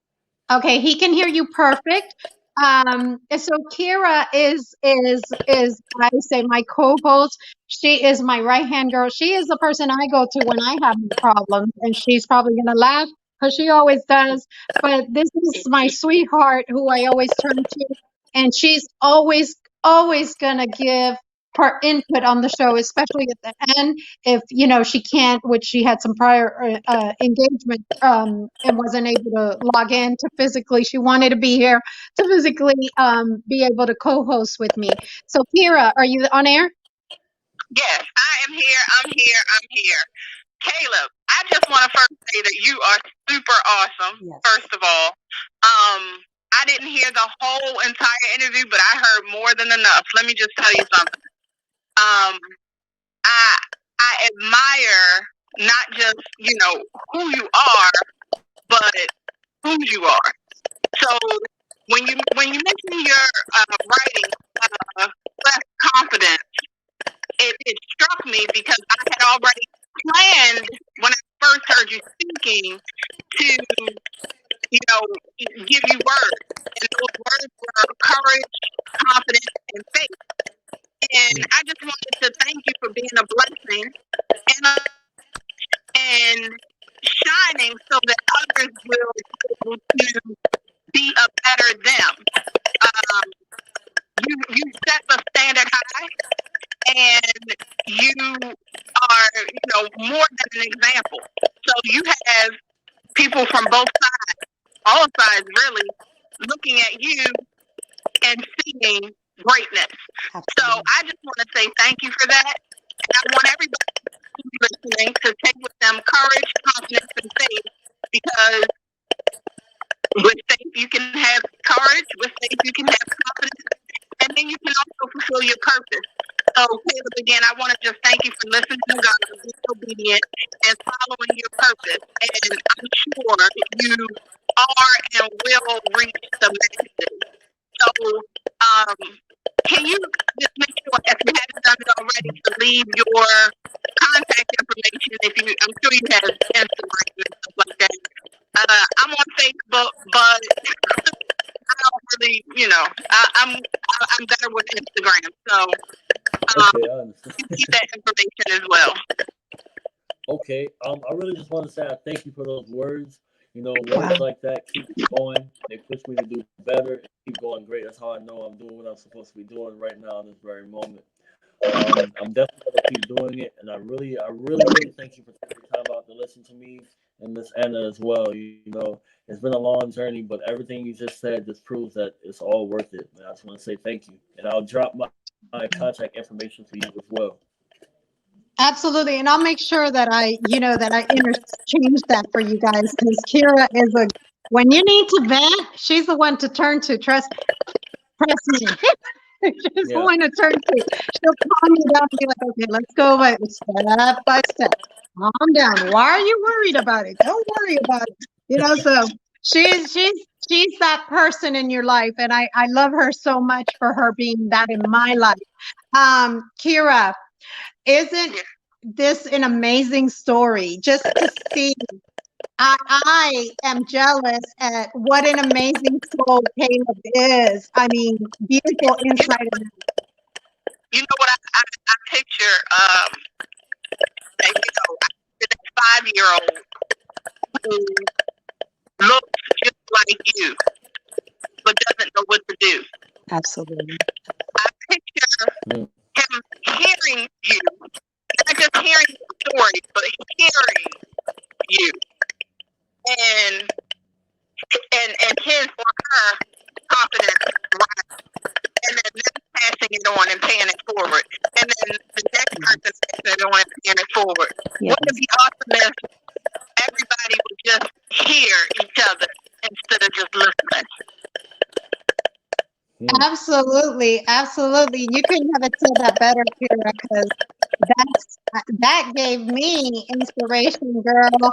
Okay, he can hear you perfect. And so Kira is I say my co-host. She is my right-hand girl. She is the person I go to when I have problems, and she's probably gonna laugh because she always does. But this is my sweetheart who I always turn to, and she's always gonna give her input on the show, especially at the end if she can't, which she had some prior engagement and wasn't able to log in to physically. She wanted to be here to physically be able to co-host with me. So Kira, are you on air?
Yes, I am here. I'm here. I'm here. Caleb, I just want to first say that you are super awesome.
Yes.
First of all, I didn't hear the whole entire interview, but I heard more than enough. Let me just tell you something. Um, I admire not just who you are, but whose you are. So when you mention your writing, less confidence, it struck me because I had already planned when I first heard you speaking to give you words, and those words were courage, confidence, and faith. And I just wanted to thank you for being a blessing and shining so that others will be able to be a better them. You set the standard high, and you are more than an example. So you have people from both sides, all sides really, looking at you and seeing greatness. So I just want to say thank you for that. And I want everybody who's listening to take with them courage, confidence, and faith, because with faith you can have courage, with faith you can have confidence, and then you can also fulfill your purpose. So Caleb, again, I want to just thank you for listening to God, being obedient, and following your purpose. And I'm sure you are and will reach the masses. So can you just make sure, if you haven't done it already, to leave your contact information? I'm sure you have Instagram and stuff like that. I'm on Facebook, but I don't really, I'm better with Instagram. So
Okay, I understand.
you need that information as well.
Okay, I really just want to say I thank you for those words. Words like that keep me going. They push me to do better. Keep going great. That's how I know I'm doing what I'm supposed to be doing right now in this very moment. I'm definitely gonna keep doing it, and I really thank you for taking the time out to listen to me and Miss Anna as well. It's been a long journey, but everything you just said just proves that it's all worth it. And I just want to say thank you, and I'll drop my contact information for you as well.
Absolutely. And I'll make sure that I interchange that for you guys, because Kira is when you need to vent, she's the one to turn to. Trust me. She's the one to turn to. She'll calm you down and be like, okay, let's go step by step. Calm down. Why are you worried about it? Don't worry about it. So she's that person in your life. And I love her so much for her being that in my life. Kira, isn't this an amazing story? Just to see, I am jealous at what an amazing soul Caleb is. I mean, beautiful inside and out.
You know what I picture? That 5-year-old who looks just like you, but doesn't know what to do.
Absolutely.
I picture him hearing you, not just hearing the story, but hearing you, and his or her confidence rising, and then passing it on and paying it forward, and then the next person passing it on and paying it forward.
Yes.
Wouldn't it be awesome if everybody would just hear each other instead of just listening?
Absolutely, absolutely. You couldn't have said that better, Kira, because that gave me inspiration, girl.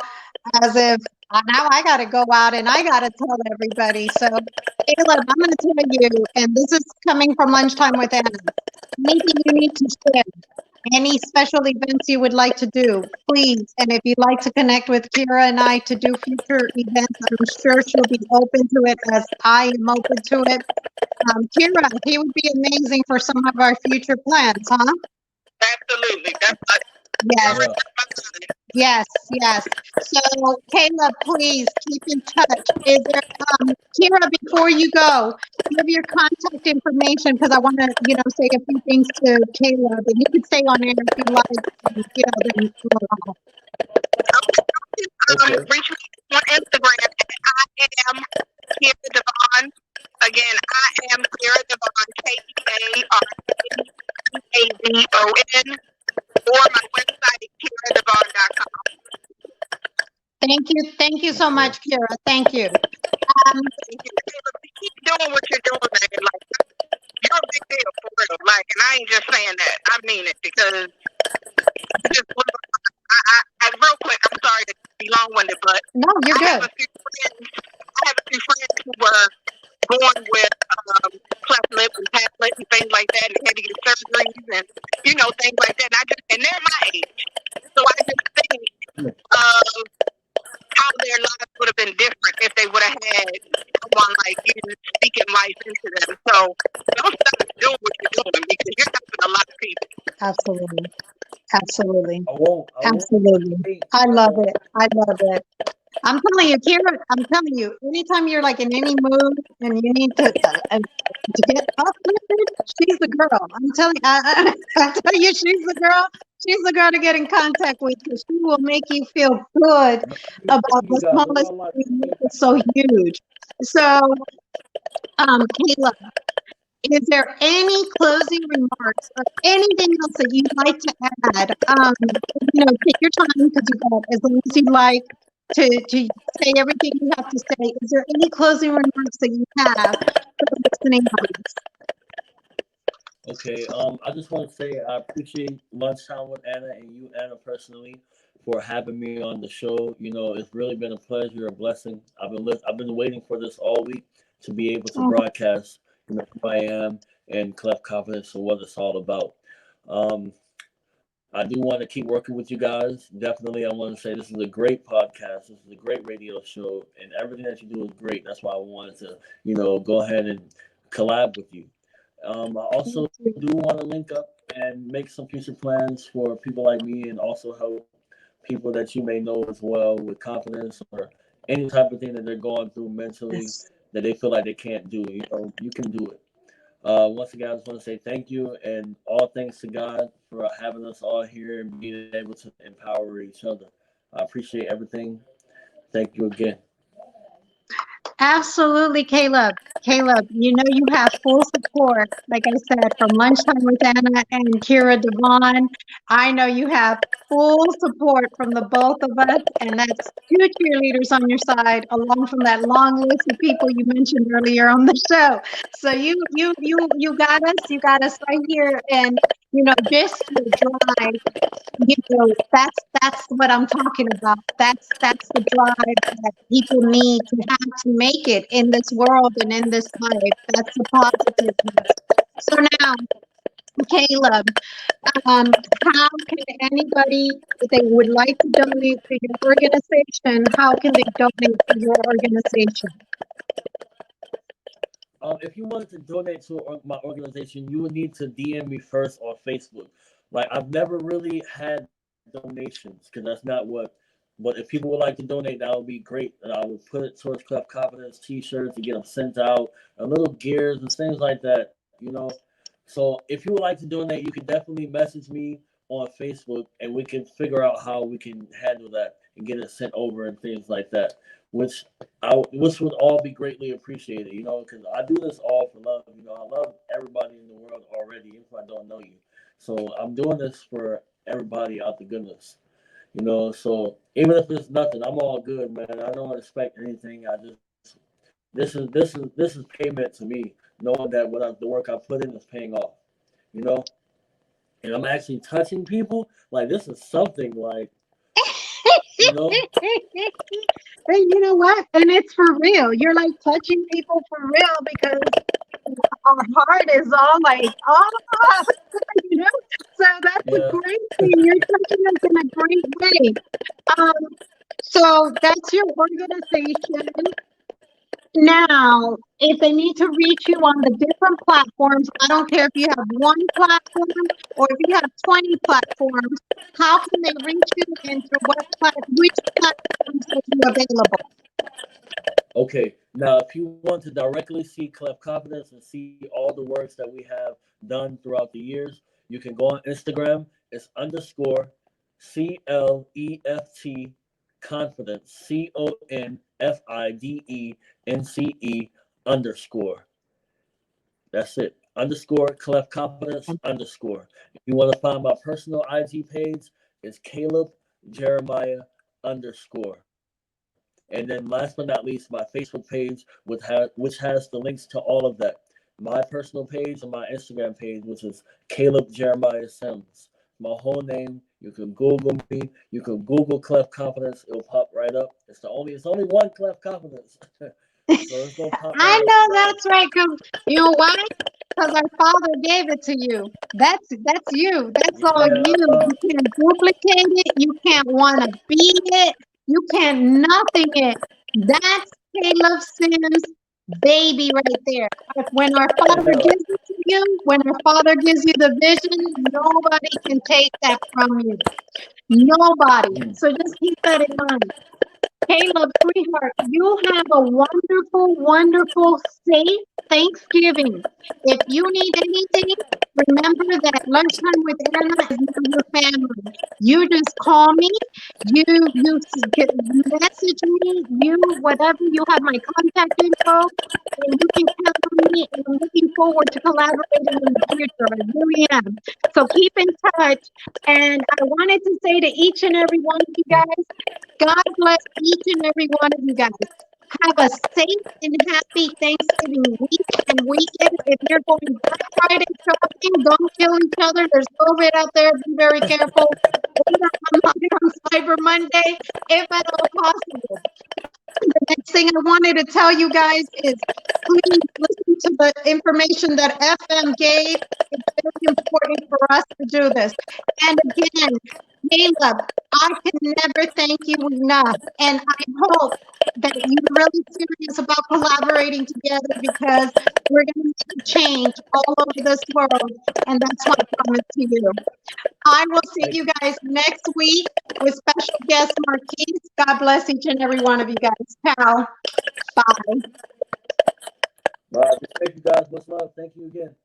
As if now I got to go out and I got to tell everybody. So, Caleb, I'm going to tell you, and this is coming from Lunchtime with Anna. Anything you need to share, any special events you would like to do, please. And if you'd like to connect with Kira and I to do future events, I'm sure she'll be open to it as I am open to it. Kira, he would be amazing for some of our future plans, huh?
Absolutely.
Yes. Yes. So, Caleb, please keep in touch. Is there, Kira, before you go, give your contact information, because I want to, say a few things to Caleb, and you can stay on air if you like. Then
Reach me on Instagram at I am Kira Devon. Again, I am Kira Devon, KEARADAVON, or my website is KiraDevon.com.
Thank you so much, Kira. Thank you.
Keep doing what you're doing, man. Like, you're a big deal for real. Like, and I ain't just saying that. I mean it because just real quick. I'm sorry to be long-winded, but
No, you're
I have
good.
a few friends. I have a few friends who were born with cleft lip and pap lip and things like that, and had to get surgeries and things like that. And they're my age, so I just think of how their lives would have been different if they would have had someone like you speaking life into them. So don't stop doing what you're doing because you're helping a lot of people.
Absolutely. Absolutely.
I won't.
Absolutely. I love it. I love it. I'm telling you, Kira, I'm telling you, anytime you're like in any mood and you need to get uplifted, she's the girl. I'm telling you, I tell you, she's the girl. She's the girl to get in contact with you. She will make you feel good about the smallest thing that's so huge. So, Kayla, is there any closing remarks or anything else that you'd like to add? Take your time because you got as long as you like to say everything you have to say. Is there any closing remarks that you have for the listening audience?
Okay, I just want to say I appreciate Lunchtime with Anna and you, Anna, personally, for having me on the show. It's really been a pleasure, a blessing. I've been waiting for this all week to be able to broadcast, who I am and Cleft Confidence and what it's all about. I do want to keep working with you guys. Definitely, I want to say this is a great podcast. This is a great radio show, and everything that you do is great. That's why I wanted to, go ahead and collab with you. I also do want to link up and make some future plans for people like me and also help people that you may know as well with confidence or any type of thing that they're going through mentally that they feel like they can't do. You can do it. Once again, I just want to say thank you and all thanks to God for having us all here and being able to empower each other. I appreciate everything. Thank you again.
Absolutely, Caleb. Caleb, you have full support, like I said, from Lunchtime with Anna and Kira Devon. I know you have full support from the both of us, and that's 2 cheerleaders on your side, along from that long list of people you mentioned earlier on the show. So you got us. You got us right here, and just your drive. That's what I'm talking about. That's the drive that people need to have to make it in this world and in this life. That's the positiveness. So now, Caleb, how can anybody, if they would like to donate to your organization, how can they donate to your organization?
If you wanted to donate to my organization, you would need to DM me first on Facebook. Like, I've never really had donations because that's not what. But if people would like to donate, that would be great. And I would put it towards Cleft Confidence T-shirts to get them sent out, a little gears and things like that. So if you would like to donate, you can definitely message me on Facebook, and we can figure out how we can handle that and get it sent over and things like that. Which would all be greatly appreciated, because I do this all for love. I love everybody in the world already, even if I don't know you. So I'm doing this for everybody out the goodness, So even if it's nothing, I'm all good, man. I don't expect anything. I just this is payment to me, knowing that the work I put in is paying off, And I'm actually touching people. Like, this is something, like.
Hey, you know what? And it's for real. You're like touching people for real because our heart is all like, oh, So that's a great thing. You're touching us in a great way. So that's your organization. Now, if they need to reach you on the different platforms, I don't care if you have one platform or if you have 20 platforms, how can they reach you and which platforms are you available?
Okay, now if you want to directly see Cleft Confidence and see all the works that we have done throughout the years, you can go on Instagram. It's _CLEFT Confidence, CONFIDENCE _ That's it. _Cleft Confidence _. If you want to find my personal IG page, it's Caleb Jeremiah _. And then last but not least, my Facebook page, which has the links to all of that. My personal page and my Instagram page, which is Caleb Jeremiah Sims. My whole name. You can Google me. You can Google Cleft Confidence. It'll pop right up. It's only one Cleft Confidence. So it's gonna pop
I
right
know
up, guys.
that's right. Cause you know why? Because our Father gave it to you. That's you. That's all
Yeah.
you. You can't duplicate it. You can't want to beat it. You can't nothing it. That's Caleb Sims' baby right there. When our Father
Yeah.
gives it to you, when our Father gives you the vision, nobody can take that from you. Nobody.
Mm.
So just keep that in mind. Caleb, sweetheart, you have a wonderful, wonderful, safe Thanksgiving. If you need anything, remember that Lunchtime with Anna is now your family. You just call me, you message me, whatever, you have my contact info, and you can count on me, and I'm looking forward to collaborating in the future. I really am. So keep in touch. And I wanted to say to each and every one of you guys, God bless each and every one of you guys. Have a safe and happy Thanksgiving week and weekend. If you're going Black Friday shopping, don't kill each other. There's COVID out there. Be very careful. Order on Cyber Monday, if at all possible. The next thing I wanted to tell you guys is please listen to the information that FM gave. It's very important for us to do this. And again, Caleb, I can never thank you enough. And I hope that you're really serious about collaborating together because we're going to make a change all over this world. And that's my promise to you. I will see you guys next week with special guest Marquise. God bless each and every one of you guys. Ciao. Bye.
Bye. Thank you guys. Much love. Thank you again.